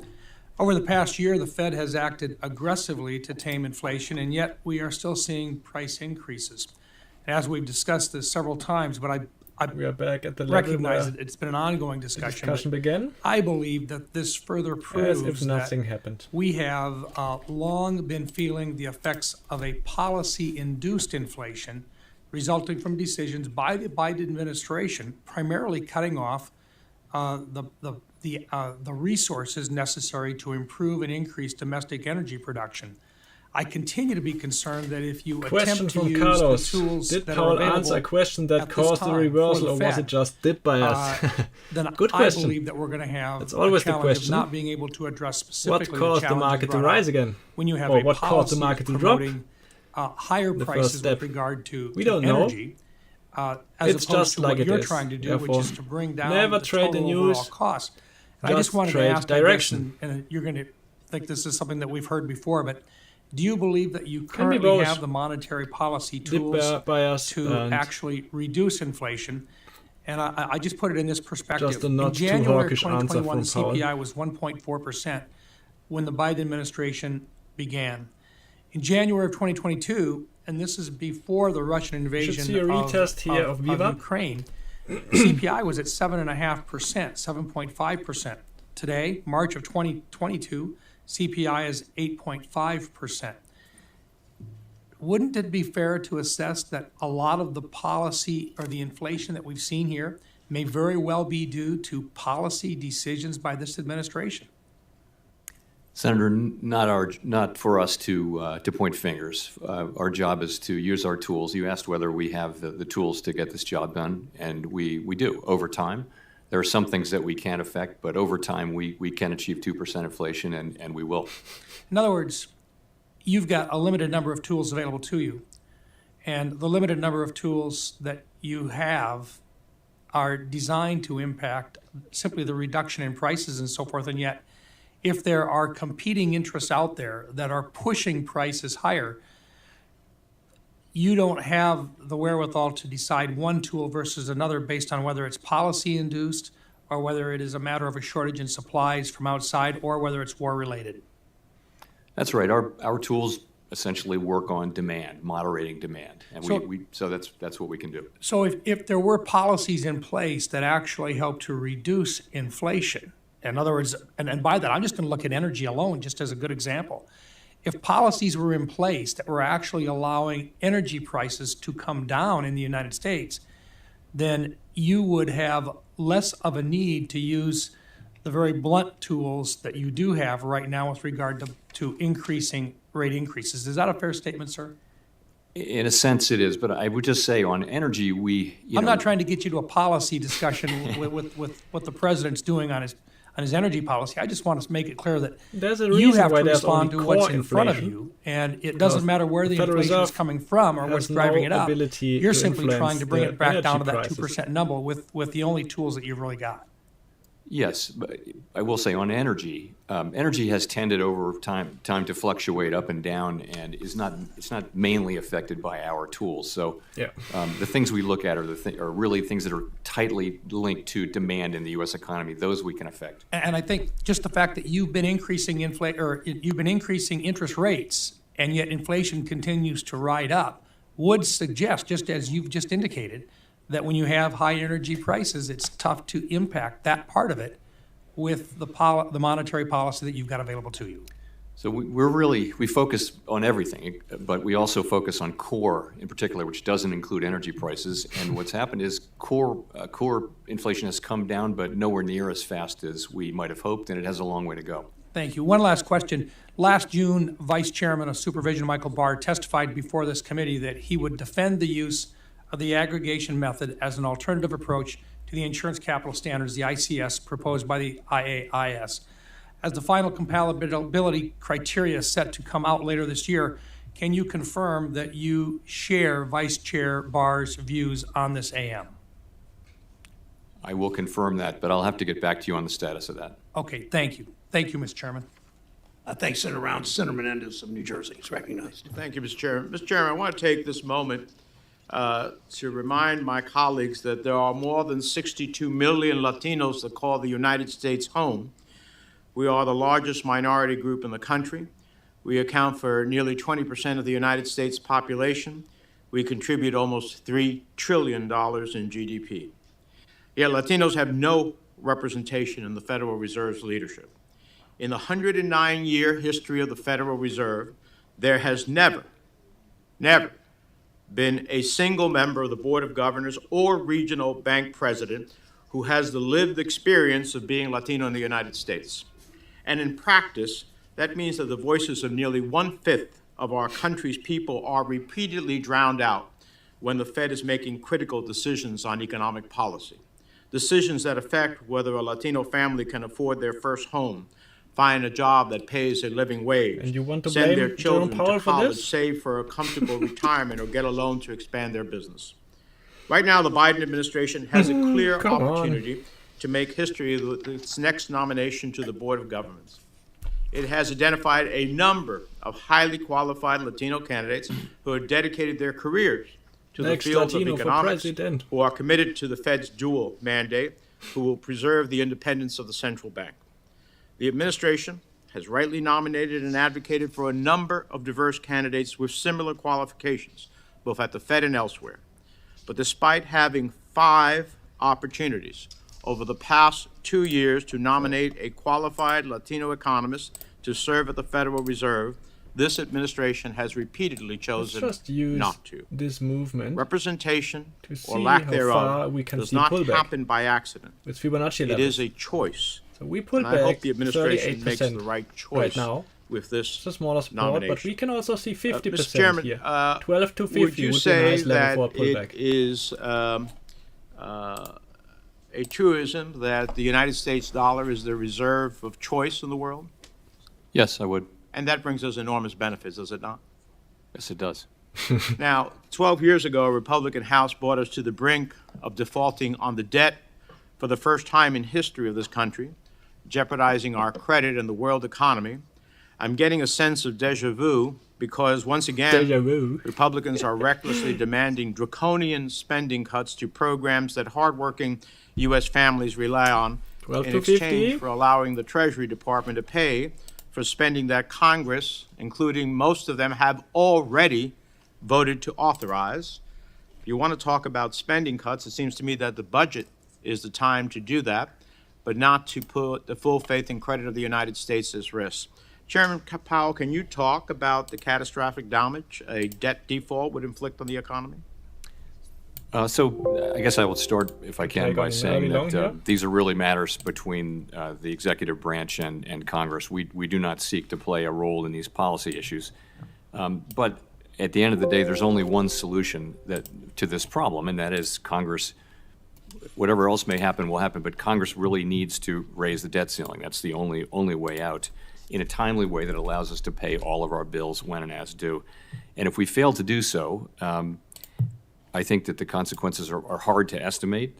Over the past year, the Fed has acted aggressively to tame inflation, and yet we are still seeing price increases. As we've discussed this several times, but I We are back at the level recognize where that it's been an ongoing the discussion. discussion but began, I believe that this further as proves if that nothing happened. we have long been feeling the effects of a policy-induced inflation resulting from decisions by the Biden administration, primarily cutting off the resources necessary to improve and increase domestic energy production. I continue to be concerned that if you Question attempt to from use Carlos. the tools Did that are Powell available answer a question that at this caused the time reversal, for or the was Fed, it just did by us? then Good I question. believe that we're going to have That's always a the challenge question. of not being able to address What specifically caused the the challenges market to brought rise up again? when you have Or a what caused the policy market to drop? promoting higher The prices first step. with regard to, We to don't know. energy, as It's opposed just to like what it you're is. trying to do, which Therefore, is to bring down never the trade total the overall news, cost. And I just just wanted to trade ask, I guess, direction. and you're going to think this is something that we've heard before, but do you believe that you Can be currently both. have the monetary policy Did tools by us to and actually reduce inflation? And I just put it in this perspective. Just a not In too January of hawkish answer 2021, the from Powell. CPI was 1.4% when the Biden administration began. In January of 2022, and this is before the Russian invasion see a retest here of Viva. Ukraine, CPI was at 7.5%, 7.5%. Today, March of 2022, CPI is 8.5%. Wouldn't it be fair to assess that a lot of the policy or the inflation that we've seen here may very well be due to policy decisions by this administration? Senator, not for us to point fingers. Our job is to use our tools. You asked whether we have the tools to get this job done, and we do over time. There are some things that we can't affect, but over time we can achieve 2% inflation, and we will. In other words, you've got a limited number of tools available to you, and the limited number of tools that you have are designed to impact simply the reduction in prices and so forth, and yet if there are competing interests out there that are pushing prices higher, you don't have the wherewithal to decide one tool versus another based on whether it's policy induced or whether it is a matter of a shortage in supplies from outside or whether it's war related. That's right. Our tools essentially work on demand, moderating demand, and so that's what we can do. So if there were policies in place that actually help to reduce inflation, in other words, and by that I'm just going to look at energy alone just as a good example. If policies were in place that were actually allowing energy prices to come down in the United States, then you would have less of a need to use the very blunt tools that you do have right now with regard to increasing rate increases. Is that a fair statement, sir? In a sense, it is, but I would just say on energy, I'm not trying to get you to a policy discussion with what the president's doing on his energy policy. I just want to make it clear that There's a you reason have why to there's respond to only what's core in front of inflation. you, and it doesn't matter where the Federal inflation is Reserve coming from or what's has driving no it up. ability You're to simply trying influence to bring the it back down to energy that prices. 2% number with the only tools that you've really got. Yes, but I will say on energy, energy has tended over time to fluctuate up and down, and it's not mainly affected by our tools. So Yeah. the things we look at are really things that are tightly linked to demand in the U.S. economy. Those we can affect. And I think just the fact that you've been increasing you've been increasing interest rates, and yet inflation continues to ride up, would suggest, just as you've just indicated, that when you have high energy prices, it's tough to impact that part of it with the monetary policy that you've got available to you. So we focus on everything, but we also focus on core in particular, which doesn't include energy prices. And what's happened is core inflation has come down, but nowhere near as fast as we might have hoped, and it has a long way to go. Thank you. One last question. Last June, Vice Chairman of Supervision Michael Barr testified before this committee that he would defend the use of the aggregation method as an alternative approach to the insurance capital standards, the ICS, proposed by the IAIS. As the final compatibility criteria is set to come out later this year, can you confirm that you share Vice Chair Barr's views on this AM? I will confirm that, but I'll have to get back to you on the status of that. Okay, thank you. Thank you, Mr. Chairman. Thanks, Senator Rounds. Senator Menendez of New Jersey is recognized. Thank you, Mr. Chairman. Mr. Chairman, I want to take this moment to remind my colleagues that there are more than 62 million Latinos that call the United States home. We are the largest minority group in the country. We account for nearly 20% of the United States population. We contribute almost $3 trillion in GDP. Yet Latinos have no representation in the Federal Reserve's leadership. In the 109-year history of the Federal Reserve, there has never been a single member of the Board of Governors or regional bank president who has the lived experience of being Latino in the United States. And in practice, that means that the voices of nearly 1/5 of our country's people are repeatedly drowned out when the Fed is making critical decisions on economic policy. Decisions that affect whether a Latino family can afford their first home, find a job that pays a living wage, And you want to send their blame children Jerome Powell to for college, this? save for a comfortable retirement, or get a loan to expand their business. Right now, the Biden administration has a clear come on. opportunity to make history with its next nomination to the Board of Governors. It has identified a number of highly qualified Latino candidates who have dedicated their careers to Next the field Latino of for economics, president. who are committed to the Fed's dual mandate, who will preserve the independence of the central bank. The administration has rightly nominated and advocated for a number of diverse candidates with similar qualifications, both at the Fed and elsewhere. But despite having 5 opportunities over the past 2 years to nominate a qualified Latino economist to serve at the Federal Reserve, this administration has repeatedly Let's chosen just use not to. this movement Representation, to see or lack how thereof, far we can does see not pullback. happen by accident. with Fibonacci It levels. is a choice. So we pull And I back hope the administration makes the 38% right choice right now. with this It's a smaller support, but nomination. we can also see 50% Mr. Chairman, here. 12 to 50 would you would be a say nice level that for a pullback. it is a truism that the United States dollar is the reserve of choice in the world? Yes, I would. And that brings us enormous benefits, does it not? Yes, it does. Now, 12 years ago, a Republican House brought us to the brink of defaulting on the debt for the first time in history of this country, jeopardizing our credit and the world economy. I'm getting a sense of deja vu because, once again, Deja vu. Republicans are recklessly demanding draconian spending cuts to programs that hardworking U.S. families rely on 12 in to 50. exchange for allowing the Treasury Department to pay for spending that Congress, including most of them, have already voted to authorize. If you want to talk about spending cuts, it seems to me that the budget is the time to do that, but not to put the full faith and credit of the United States at risk. Chairman Powell, can you talk about the catastrophic damage a debt default would inflict on the economy? So I guess I will start, if I can, Okay, by going saying very long that here. these are really matters between the executive branch and Congress. We do not seek to play a role in these policy issues. But at the end of the day, there's only one solution to this problem, and that is Congress. Whatever else may happen will happen, but Congress really needs to raise the debt ceiling. That's the only way out, in a timely way that allows us to pay all of our bills when and as due. And if we fail to do so, I think that the consequences are hard to estimate,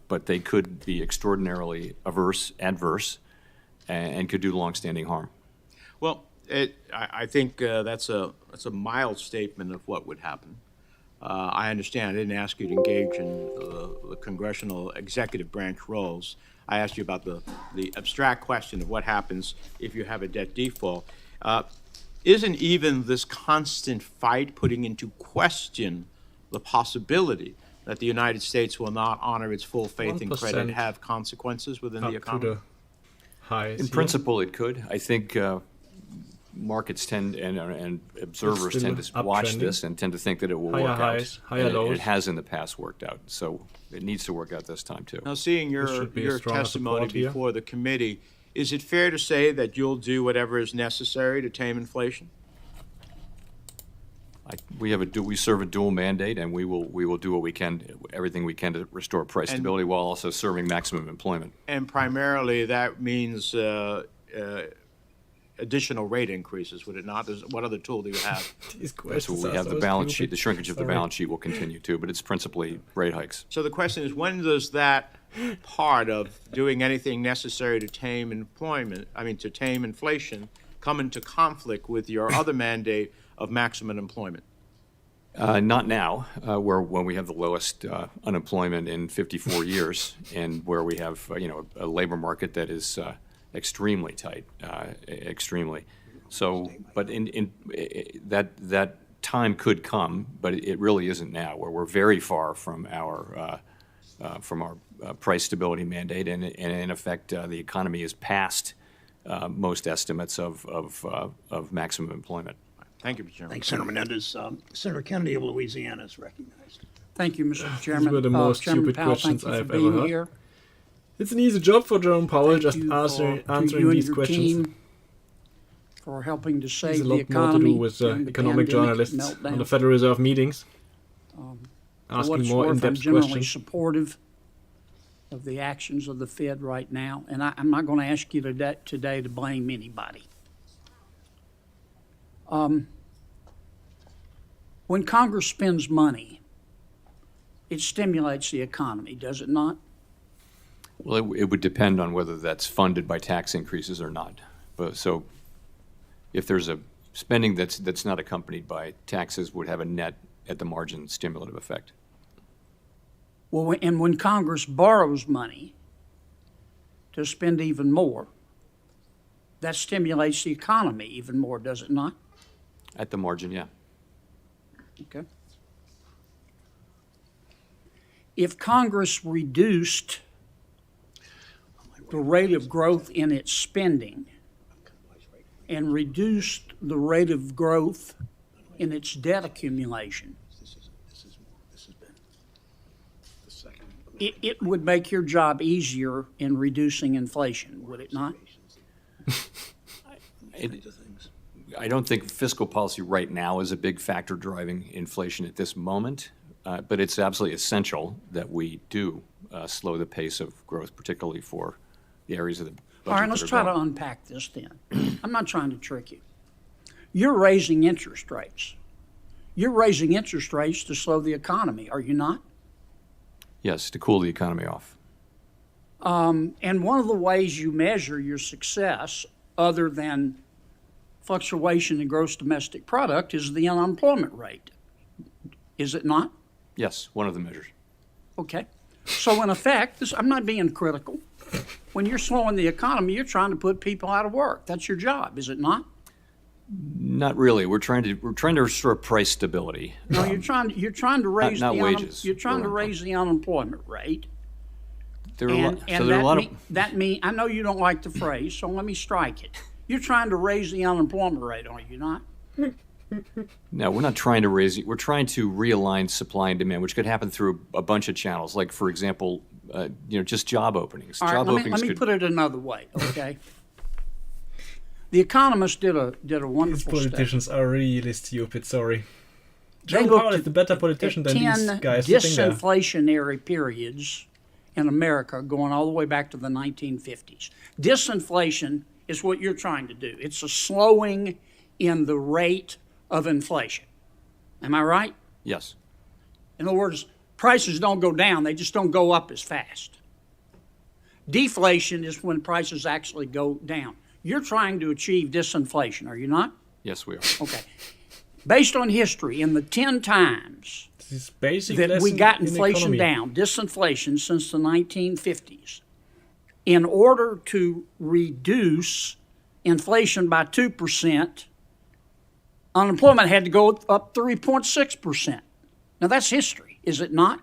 but they could be extraordinarily adverse, and could do longstanding harm. Well, I think that's a mild statement of what would happen. I understand. I didn't ask you to engage in the congressional executive branch roles. I asked you about the abstract question of what happens if you have a debt default. Isn't even this constant fight putting into question the possibility that the United States will not honor its full faith and credit 1% have consequences within up the to economy? the highs In here. principle, it could. I think markets tend and observers It's still tend to watch uptrending. this and tend to think that it will Higher work highs, out. higher And lows. it has in the past worked out, so it needs to work out this time too. Now, seeing This your should be a stronger testimony support here. before the committee, is it fair to say that you'll do whatever is necessary to tame inflation? We serve a dual mandate, and we will do what we can, everything we can to restore price And- stability while also serving maximum employment. And primarily, that means additional rate increases, would it not? What other tool do you have? These So questions we are have the so balance stupid. sheet, the shrinkage of the Sorry. balance sheet will continue too, but it's principally rate hikes. So the question is, when does that part of doing anything necessary to tame to tame inflation, come into conflict with your other mandate of maximum employment? Not now, when we have the lowest unemployment in 54 years, and where we have a labor market that is extremely tight, extremely. So, but that time could come, but it really isn't now, where we're very far from our price stability mandate, and in effect, the economy is past most estimates of maximum employment. Thank you, Mr. Chairman. Thanks, Senator Menendez. Senator Kennedy of Louisiana is recognized. Thank you, Mr. Chairman. were the most Chairman stupid Powell, questions thank you I've for ever being heard. here. It's an easy job for Jerome Powell, Thank just you answering to you and these your questions. team for helping to There's save a the lot more to economy do with during the economic pandemic journalists on the meltdown. Federal Reserve meetings, For what asking it's more worth, I'm in-depth generally questions. supportive of the actions of the Fed right now, and I'm not going to ask you today to blame anybody. When Congress spends money, it stimulates the economy, does it not? Well, it would depend on whether that's funded by tax increases or not. But so, if there's a spending that's not accompanied by taxes, would have a net at the margin stimulative effect. Well, and when Congress borrows money to spend even more, that stimulates the economy even more, does it not? At the margin, yeah. Okay. If Congress reduced the rate of growth in its spending and reduced the rate of growth in its debt accumulation, it would make your job easier in reducing inflation, would it not? I don't think fiscal policy right now is a big factor driving inflation at this moment, but it's absolutely essential that we do slow the pace of growth, particularly for the areas of the budget. All right, let's try to unpack this then. I'm not trying to trick you. You're raising interest rates. You're raising interest rates to slow the economy, are you not? Yes, to cool the economy off. And one of the ways you measure your success, other than fluctuation in gross domestic product, is the unemployment rate. Is it not? Yes, one of the measures. Okay. So in effect, I'm not being critical. When you're slowing the economy, you're trying to put people out of work. That's your job, is it not? Not really. We're trying to restore price stability. No, you're trying to raise not wages. You're trying to raise the unemployment rate. There are a lot, And so there are a lot of that mean I know you don't like the phrase, so let me strike it. You're trying to raise the unemployment rate, are you not? No, we're not trying to raise it. We're trying to realign supply and demand, which could happen through a bunch of channels, like, for example, just job openings. All right, Job let openings me could. put it another way, okay? The Economist did a These wonderful study. politicians are really stupid, sorry. They Jerome looked Powell is at- the better politician than these 10 guys sitting there. disinflationary periods in America going all the way back to the 1950s. Disinflation is what you're trying to do. It's a slowing in the rate of inflation. Am I right? Yes. In other words, prices don't go down, they just don't go up as fast. Deflation is when prices actually go down. You're trying to achieve disinflation, are you not? Yes, we are. Okay. Based on history, in the 10 times This is basic that we lesson got in inflation economy. down, disinflation since the 1950s, in order to reduce inflation by 2%, unemployment had to go up 3.6%. Now that's history, is it not?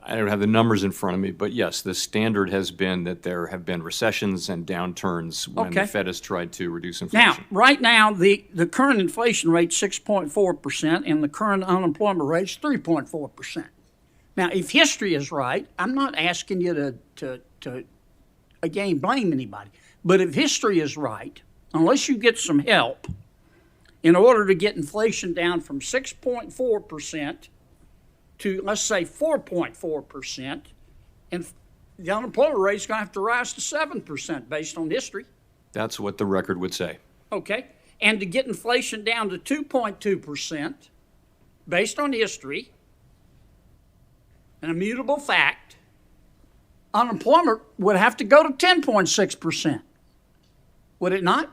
I don't have the numbers in front of me, but yes, the standard has been that there have been recessions and downturns when Okay. the Fed has tried to reduce Now, inflation. right now, the current inflation rate's 6.4%, and the current unemployment rate's 3.4%. Now, if history is right, I'm not asking you to again blame anybody, but if history is right, unless you get some help, in order to get inflation down from 6.4% to, let's say, 4.4%, and the unemployment rate is going to have to rise to 7% based on history. That's what the record would say. Okay? And to get inflation down to 2.2%, based on history, an immutable fact, unemployment would have to go to 10.6%. Would it not?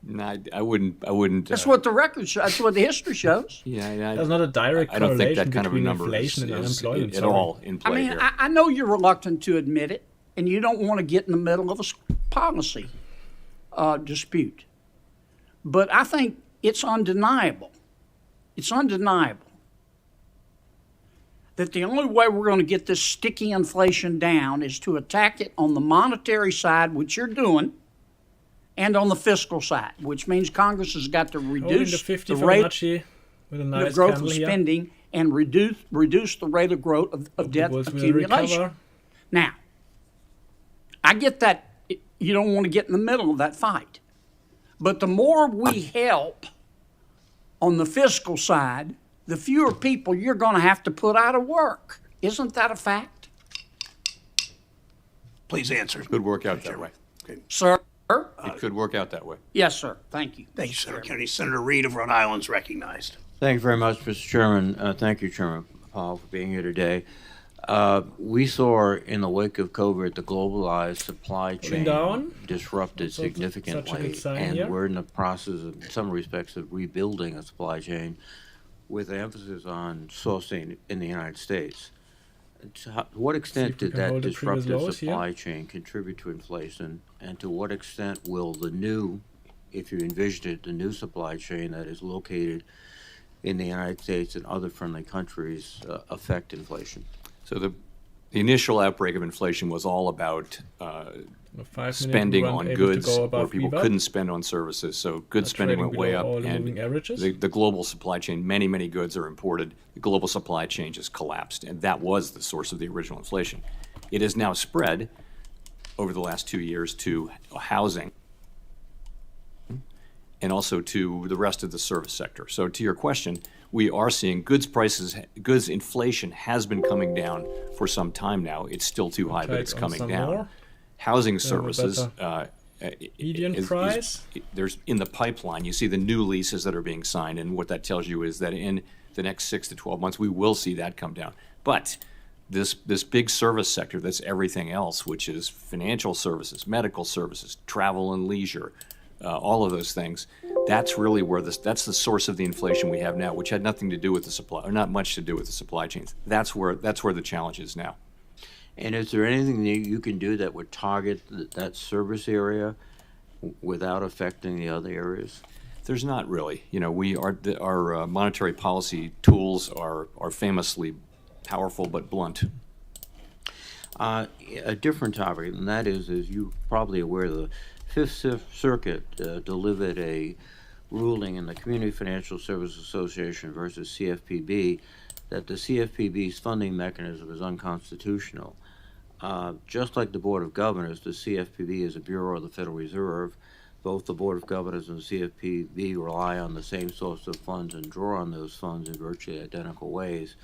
No, I wouldn't. That's what the record shows. That's what the history shows. Yeah, There's not a direct I don't think correlation that kind of a between number inflation and is unemployment. at sorry. all in play I mean, here. I know you're reluctant to admit it, and you don't want to get in the middle of a policy dispute. But I think it's undeniable. It's undeniable that the only way we're going to get this sticky inflation down is to attack it on the monetary side, which you're doing, and on the fiscal side, which means Congress has got to Holding reduce the 50 the rate Fibonacci with a of nice growth candle of here. spending and reduce the rate of growth of debt Bulls will accumulation. recover. Now, I get that you don't want to get in the middle of that fight. But the more we help on the fiscal side, the fewer people you're going to have to put out of work. Isn't that a fact? Please answer. Could work out that way. Sir? It could work out that way. Yes, sir. Thank you. Thank you, Senator Kennedy. Senator Reid of Rhode Island is recognized. Thank you very much, Mr. Chairman. Thank you, Chairman Powell, for being here today. We saw in the wake of COVID the globalized supply chain down. disrupted Such a significantly, good sign and here. we're in the process, of, in some respects, of rebuilding a supply chain with emphasis on sourcing in the United States. To what extent we did can that hold the previous disruptive lows here. supply chain contribute to inflation, and to what extent will the new, if you envisioned it, the new supply chain that is located in the United States and other friendly countries affect inflation? So the initial outbreak of inflation was all about A 5-minute spending we weren't on able to goods go where above people VWAP. couldn't spend on services. So goods spending trading went way below up, all the and moving averages. the global supply chain, many goods are imported. The global supply chain just collapsed, and that was the source of the original inflation. It has now spread over the last 2 years to housing and also to the rest of the service sector. So to your question, we are seeing goods inflation has been coming down for some time now. It's still too high, but Take it's on coming some down. more. Housing have a services, median price. there's in the pipeline, you see the new leases that are being signed, and what that tells you is that in the next 6 to 12 months, we will see that come down. But this big service sector, that's everything else, which is financial services, medical services, travel and leisure, all of those things, that's really where that's the source of the inflation we have now, which had nothing to do with the supply, or not much to do with the supply chains. That's where the challenge is now. And is there anything that you can do that would target that service area without affecting the other areas? There's not really. You know, our monetary policy tools are famously powerful but blunt. A different topic, and that is, as you're probably aware, the Fifth Circuit delivered a ruling in the Community Financial Services Association versus CFPB that the CFPB's funding mechanism is unconstitutional. Just like the Board of Governors, the CFPB is a bureau of the Federal Reserve. Both the Board of Governors and the CFPB rely on the same source of funds and draw on those funds in virtually identical ways.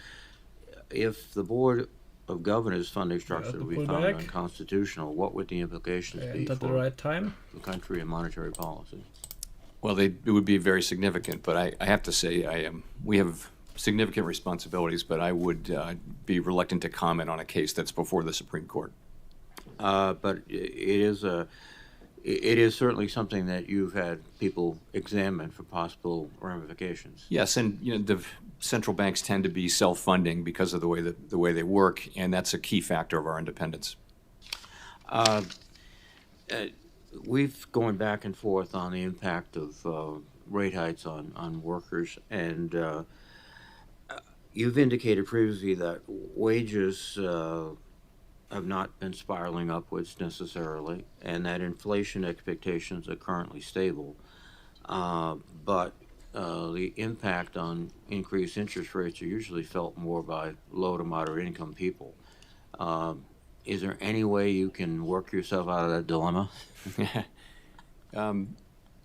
If the Board of Governors funding structure to be pull found back. unconstitutional, what would the implications be And at the for right time. the country and monetary policy? Well, it would be very significant, but I have to say we have significant responsibilities, but I would be reluctant to comment on a case that's before the Supreme Court. But it is certainly something that you've had people examine for possible ramifications. Yes, and the central banks tend to be self-funding because of the way they work, and that's a key factor of our independence. We've going back and forth on the impact of rate hikes on workers, and you've indicated previously that wages have not been spiraling upwards necessarily, and that inflation expectations are currently stable. But the impact on increased interest rates are usually felt more by low to moderate income people. Is there any way you can work yourself out of that dilemma?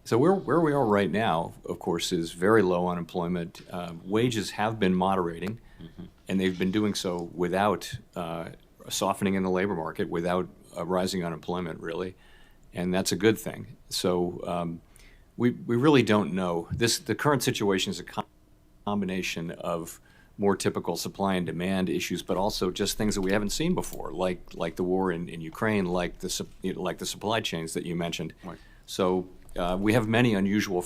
So where we are right now, of course, is very low unemployment. Wages have been moderating, and they've been doing so without a softening in the labor market, without rising unemployment, really. and that's a good thing. So we really don't know. The current situation is a combination of more typical supply and demand issues, but also just things that we haven't seen before, like the war in Ukraine, like the supply chains that you mentioned. Right. So we have many unusual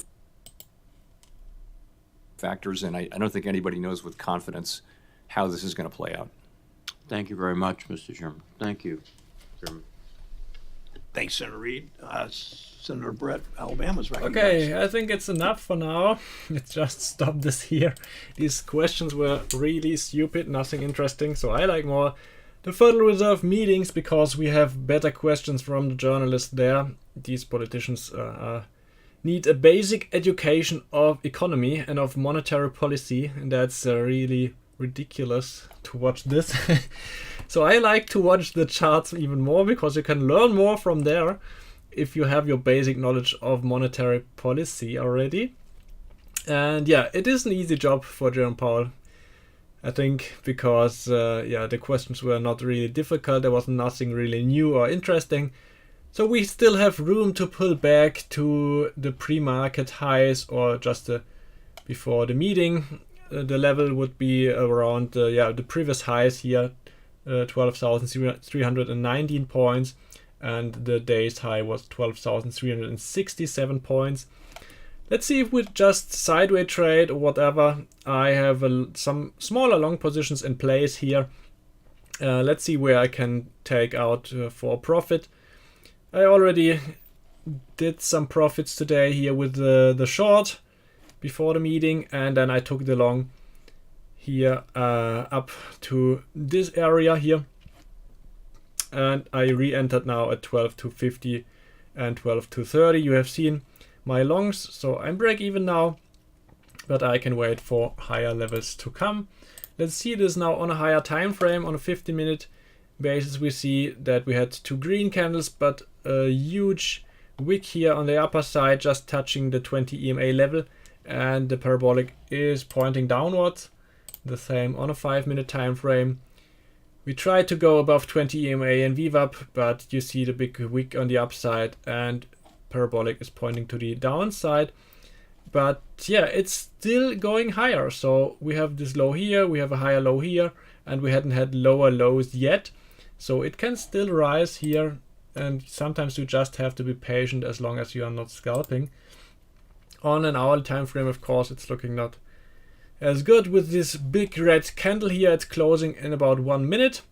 factors, and I don't think anybody knows with confidence how this is going to play out. Thank you very much, Mr. Chairman. Thank you, Chairman. Thanks, Senator Reid. Senator Brett, Alabama's recognized. Okay, I think it's enough for now. Let's just stop this here. These questions were really stupid, nothing interesting. So I like more the Federal Reserve meetings because we have better questions from the journalists there. These politicians need a basic education of economy and of monetary policy, and that's really ridiculous to watch this. So I like to watch the charts even more because you can learn more from there if you have your basic knowledge of monetary policy already. And yeah, it is an easy job for Jerome Powell, I think, because the questions were not really difficult. There was nothing really new or interesting. So we still have room to pull back to the pre-market highs or just before the meeting. The level would be around the previous highs here, 12,319 points, and the day's high was 12,367 points. Let's see if we just sideways trade or whatever. I have some smaller long positions in place here. Let's see where I can take out for profit. I already did some profits today here with the short before the meeting, and then I took the long here up to this area here, and I re-entered now at 12,250 and 12,230. You have seen my longs, so I'm break even now, but I can wait for higher levels to come. Let's see this now on a higher time frame. On a 15-minute basis, we see that we had two green candles, but a huge wick here on the upper side, just touching the 20 EMA level, and the parabolic is pointing downwards. The same on a 5-minute time frame. We tried to go above 20 EMA and VWAP, but you see the big wick on the upside, and parabolic is pointing to the downside. But yeah, it's still going higher. So we have this low here, we have a higher low here, and we hadn't had lower lows yet. So it can still rise here, and sometimes you just have to be patient as long as you are not scalping. On an hourly time frame, of course, it's looking not as good with this big red candle here. It's closing in about 1 minute.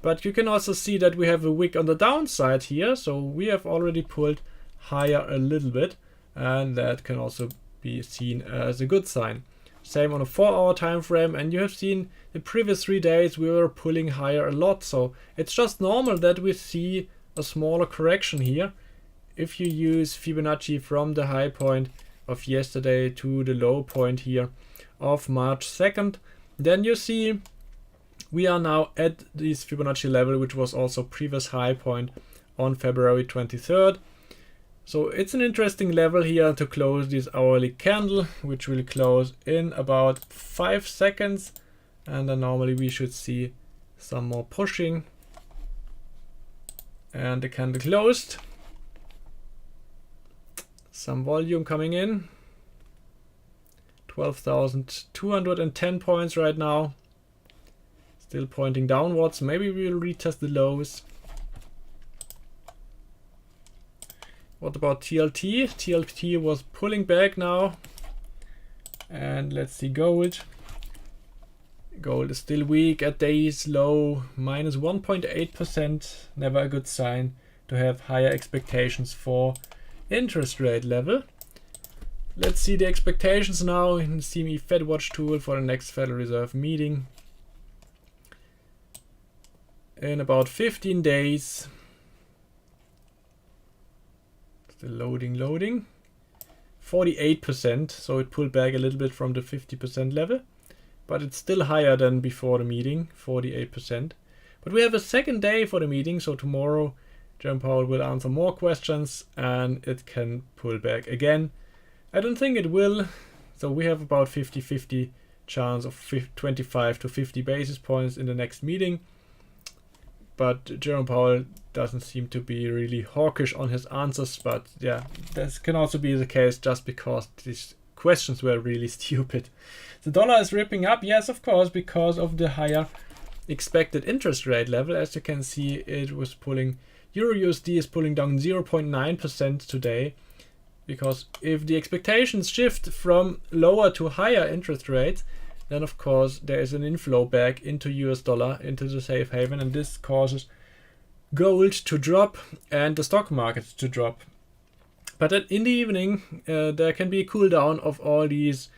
But you can also see that we have a wick on the downside here. So we have already pulled higher a little bit, and that can also be seen as a good sign. Same on a 4-hour time frame, and you have seen the previous 3 days we were pulling higher a lot. So it's just normal that we see a smaller correction here. If you use Fibonacci from the high point of yesterday to the low point here of March 2nd, then you see we are now at this Fibonacci level, which was also previous high point on February 23rd. So it's an interesting level here to close this hourly candle, which will close in about 5 seconds, and then normally we should see some more pushing. And the candle closed. Some volume coming in. 12,210 points right now. Still pointing downwards. Maybe we'll retest the lows. What about TLT? TLT was pulling back now. And let's see gold. Gold is still weak at day's low, minus 1.8%. Never a good sign to have higher expectations for interest rate level. Let's see the expectations now in the CME FedWatch tool for the next Federal Reserve meeting. In about 15 days. Still loading. 48%, so it pulled back a little bit from the 50% level. But it's still higher than before the meeting, 48%. But we have a second day for the meeting, so tomorrow Jerome Powell will answer more questions and it can pull back again. I don't think it will, so we have about 50-50 chance of 25 to 50 basis points in the next meeting. but Jerome Powell doesn't seem to be really hawkish on his answers. But yeah, this can also be the case just because these questions were really stupid. The dollar is ripping up, yes, of course, because of the higher expected interest rate level. As you can see, it was pulling, Euro USD is pulling down 0.9% today, because if the expectations shift from lower to higher interest rates, then of course there is an inflow back into US dollar, into the safe haven, and this causes gold to drop and the stock market to drop. But in the evening, there can be a cool down of all these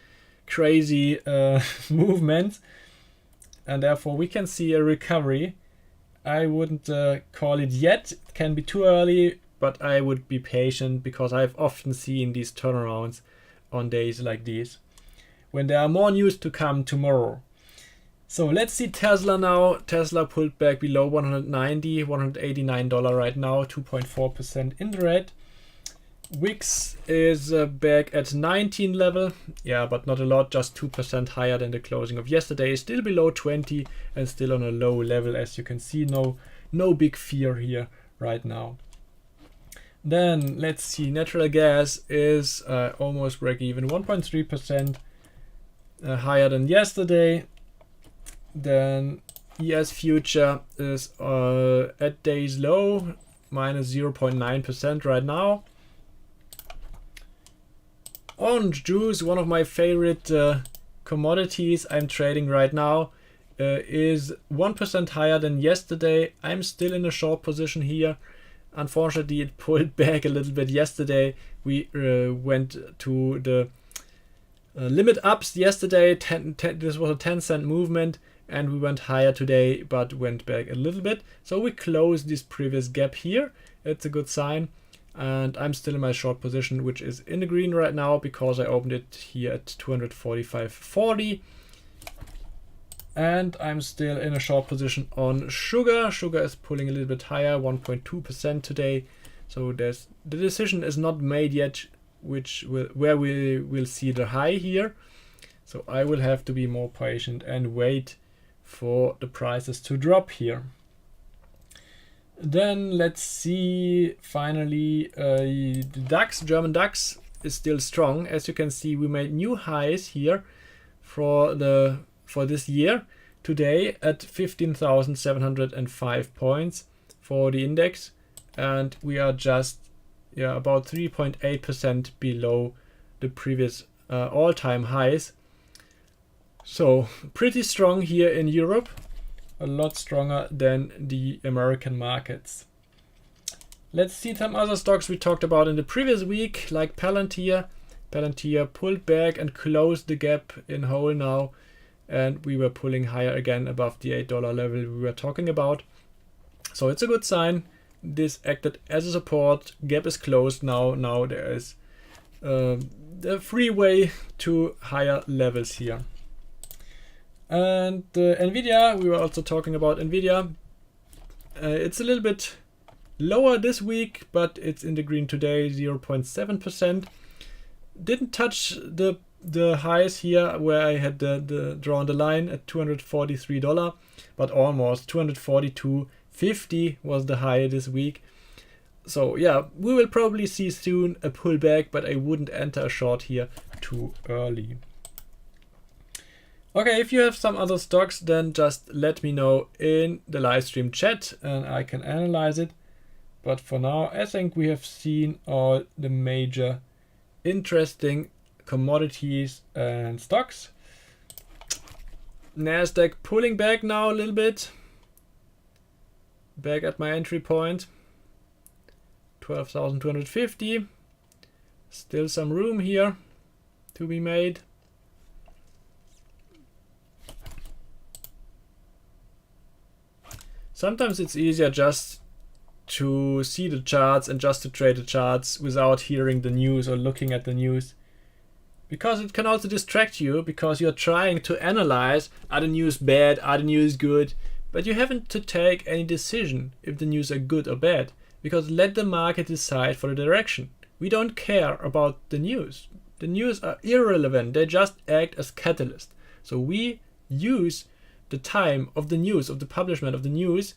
crazy movements, and therefore we can see a recovery. I wouldn't call it yet, it can be too early, but I would be patient, because I've often seen these turnarounds on days like these, when there are more news to come tomorrow. So let's see Tesla now. Tesla pulled back below $190, $189 right now, 2.4% in the red. Wix is back at 19 level, yeah, but not a lot, just 2% higher than the closing of yesterday. Still below 20 and still on a low level, as you can see. No big fear here right now. Then let's see, natural gas is almost break even, 1.3% higher than yesterday. Then ES future is at day's low, minus 0.9% right now. Orange juice, one of my favorite commodities I'm trading right now, is 1% higher than yesterday. I'm still in a short position here. Unfortunately, it pulled back a little bit yesterday. We went to the limit ups yesterday. This was a 10-cent movement, and we went higher today, but went back a little bit. So we closed this previous gap here. It's a good sign. And I'm still in my short position, which is in the green right now, because I opened it here at 245.40. And I'm still in a short position on sugar. Sugar is pulling a little bit higher, 1.2% today. So the decision is not made yet, where we will see the high here. So I will have to be more patient and wait for the prices to drop here. Then let's see, finally, the DAX, German DAX is still strong. As you can see, we made new highs here for this year today at 15,705 points for the index, and we are just about 3.8% below the previous all-time highs. So pretty strong here in Europe. A lot stronger than the American markets. Let's see some other stocks we talked about in the previous week, like Palantir. Palantir pulled back and closed the gap in whole now, and we were pulling higher again above the $8 level we were talking about. So it's a good sign. This acted as a support. Gap is closed now. Now there is the freeway to higher levels here. And Nvidia, we were also talking about Nvidia. It's a little bit lower this week, but it's in the green today, 0.7%. Didn't touch the highs here where I had drawn the line at $243, but almost $242.50 was the high this week. So yeah, we will probably see soon a pullback, but I wouldn't enter a short here too early. Okay, if you have some other stocks, then just let me know in the live stream chat and I can analyze it. But for now, I think we have seen all the major interesting commodities and stocks. Nasdaq pulling back now a little bit. Back at my entry point, 12,250. Still some room here to be made. Sometimes it's easier just to see the charts and just to trade the charts without hearing the news or looking at the news. Because it can also distract you, because you're trying to analyze, are the news bad, are the news good, but you haven't to take any decision if the news are good or bad, because let the market decide for the direction. We don't care about the news. The news are irrelevant, they just act as catalyst. So we use the time of the news, of the publishment of the news,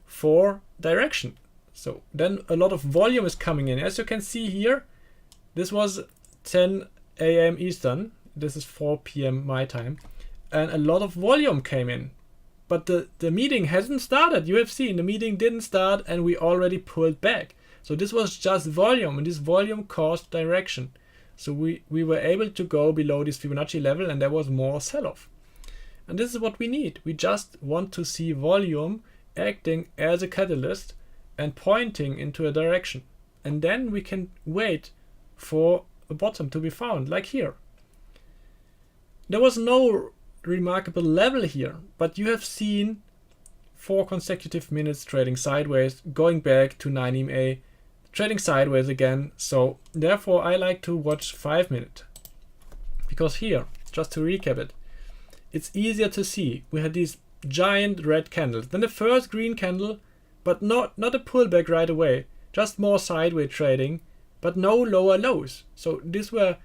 for direction. So then a lot of volume is coming in. As you can see here, this was 10 a.m. Eastern. This is 4 p.m. my time. And a lot of volume came in. But the meeting hasn't started. You have seen the meeting didn't start and we already pulled back. So this was just volume, and this volume caused direction. So we were able to go below this Fibonacci level, and there was more sell-off. And this is what we need. We just want to see volume acting as a catalyst and pointing into a direction. And then we can wait for a bottom to be found, like here. There was no remarkable level here, but you have seen 4 consecutive minutes trading sideways, going back to 9 EMA, trading sideways again. So therefore I like to watch 5 minutes, because here, just to recap it, it's easier to see. We had these giant red candles, then the first green candle, but not a pullback right away, just more sideways trading, but no lower lows. So these were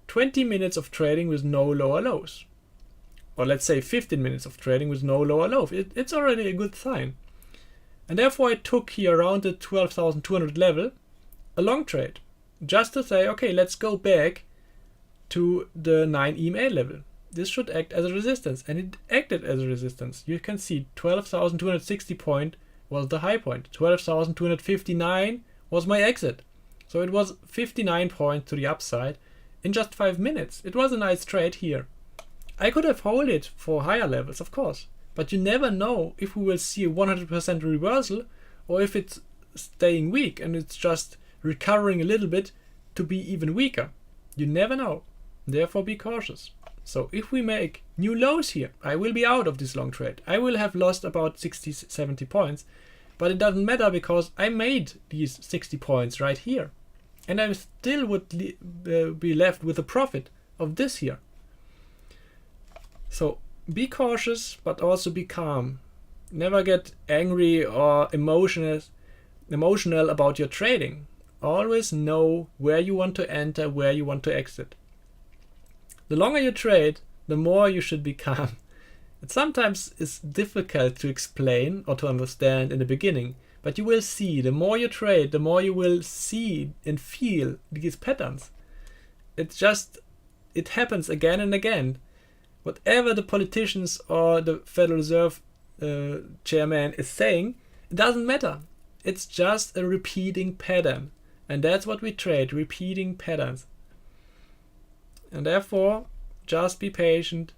20 minutes of trading with no lower lows, or let's say 15 minutes of trading with no lower low. It's already a good sign. And therefore I took here around the 12,200 level a long trade, just to say, okay, let's go back to the 9 EMA level. This should act as a resistance, and it acted as a resistance. You can see 12,260 point was the high point, 12,259 was my exit. So it was 59 points to the upside in just 5 minutes. It was a nice trade here. I could have held it for higher levels, of course, but you never know if we will see a 100% reversal or if it's staying weak and it's just recovering a little bit to be even weaker. You never know. Therefore, be cautious. So if we make new lows here, I will be out of this long trade. I will have lost about 60, 70 points, but it doesn't matter because I made these 60 points right here. And I still would be left with a profit of this here. So be cautious, but also be calm. Never get angry or emotional about your trading. Always know where you want to enter, where you want to exit. The longer you trade, the more you should be calm. It sometimes is difficult to explain or to understand in the beginning, but you will see, the more you trade, the more you will see and feel these patterns. It happens again and again. Whatever the politicians or the Federal Reserve chairman is saying, it doesn't matter. It's just a repeating pattern. And that's what we trade, repeating patterns. And therefore, just be patient.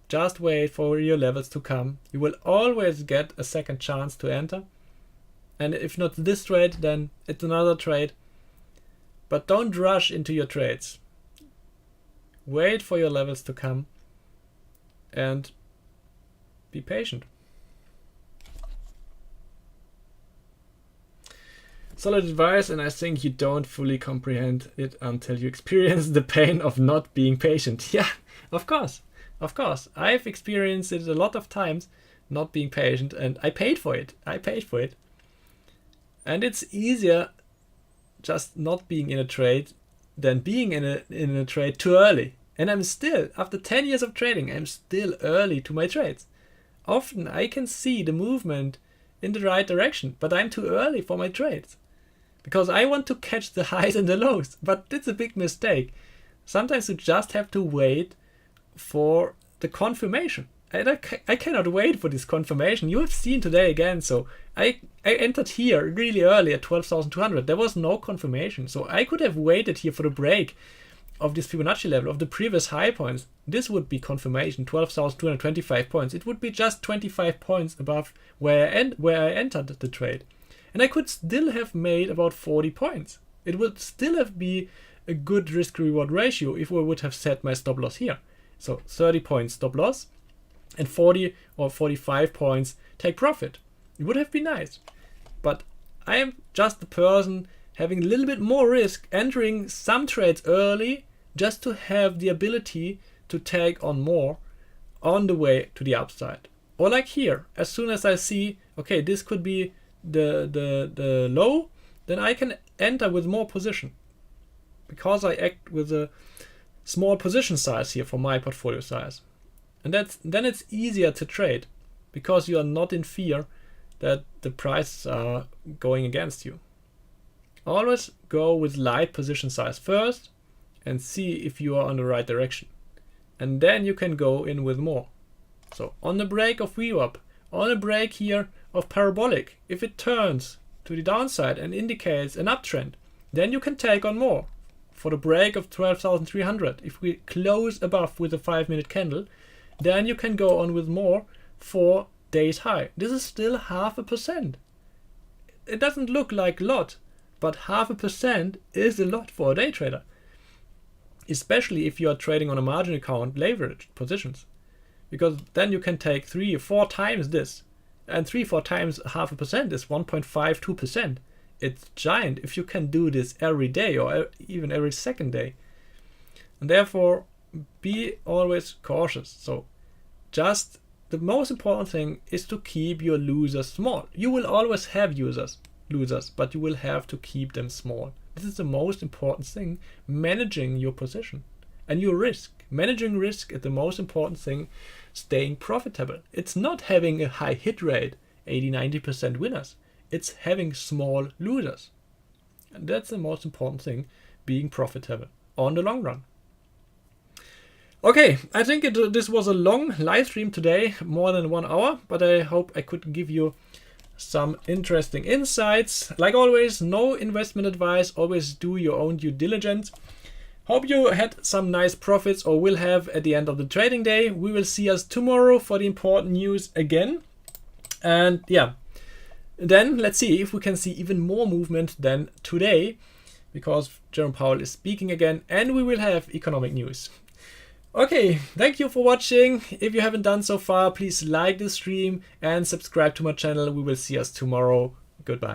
Just wait for your levels to come. You will always get a second chance to enter. And if not this trade, then it's another trade. But don't rush into your trades. Wait for your levels to come. And be patient. Solid advice, and I think you don't fully comprehend it until you experience the pain of not being patient. Yeah, of course. Of course. I've experienced it a lot of times, not being patient, and I paid for it. And it's easier just not being in a trade than being in a trade too early. And I'm still, after 10 years of trading, I'm still early to my trades. Often I can see the movement in the right direction, but I'm too early for my trades. Because I want to catch the highs and the lows, but it's a big mistake. Sometimes you just have to wait for the confirmation. And I cannot wait for this confirmation. You have seen today again, so I entered here really early at 12,200. There was no confirmation, so I could have waited here for the break of this Fibonacci level, of the previous high points. This would be confirmation, 12,225 points. It would be just 25 points above where I entered the trade. And I could still have made about 40 points. It would still have been a good risk-reward ratio if I would have set my stop loss here. So 30 points stop loss and 40 or 45 points take profit. It would have been nice. But I am just the person having a little bit more risk, entering some trades early just to have the ability to take on more on the way to the upside. Or like here, as soon as I see, okay, this could be the low, then I can enter with more position because I act with a small position size here for my portfolio size. And then it's easier to trade because you are not in fear that the prices are going against you. Always go with light position size first and see if you are on the right direction. And then you can go in with more. So on the break of VWAP, on a break here of parabolic, if it turns to the downside and indicates an uptrend, then you can take on more. For the break of 12,300, if we close above with a 5-minute candle, then you can go on with more for days high. This is still 0.5%. It doesn't look like a lot, but 0.5% is a lot for a day trader. Especially if you are trading on a margin account leveraged positions. Because then you can take 3 or 4 times this. And 3-4 times 0.5% is 1.52%. It's giant if you can do this every day or even every second day. And therefore, be always cautious. So just the most important thing is to keep your losers small. You will always have losers, but you will have to keep them small. This is the most important thing, managing your position and your risk. Managing risk is the most important thing, staying profitable. It's not having a high hit rate, 80-90% winners. It's having small losers. And that's the most important thing, being profitable on the long run. Okay, I think this was a long live stream today, more than 1 hour, but I hope I could give you some interesting insights. Like always, no investment advice, always do your own due diligence. Hope you had some nice profits or will have at the end of the trading day. We will see us tomorrow for the important news again. And yeah, then let's see if we can see even more movement than today, because Jerome Powell is speaking again and we will have economic news. Okay, thank you for watching. If you haven't done so far, please like the stream and subscribe to my channel. We will see us tomorrow. Goodbye.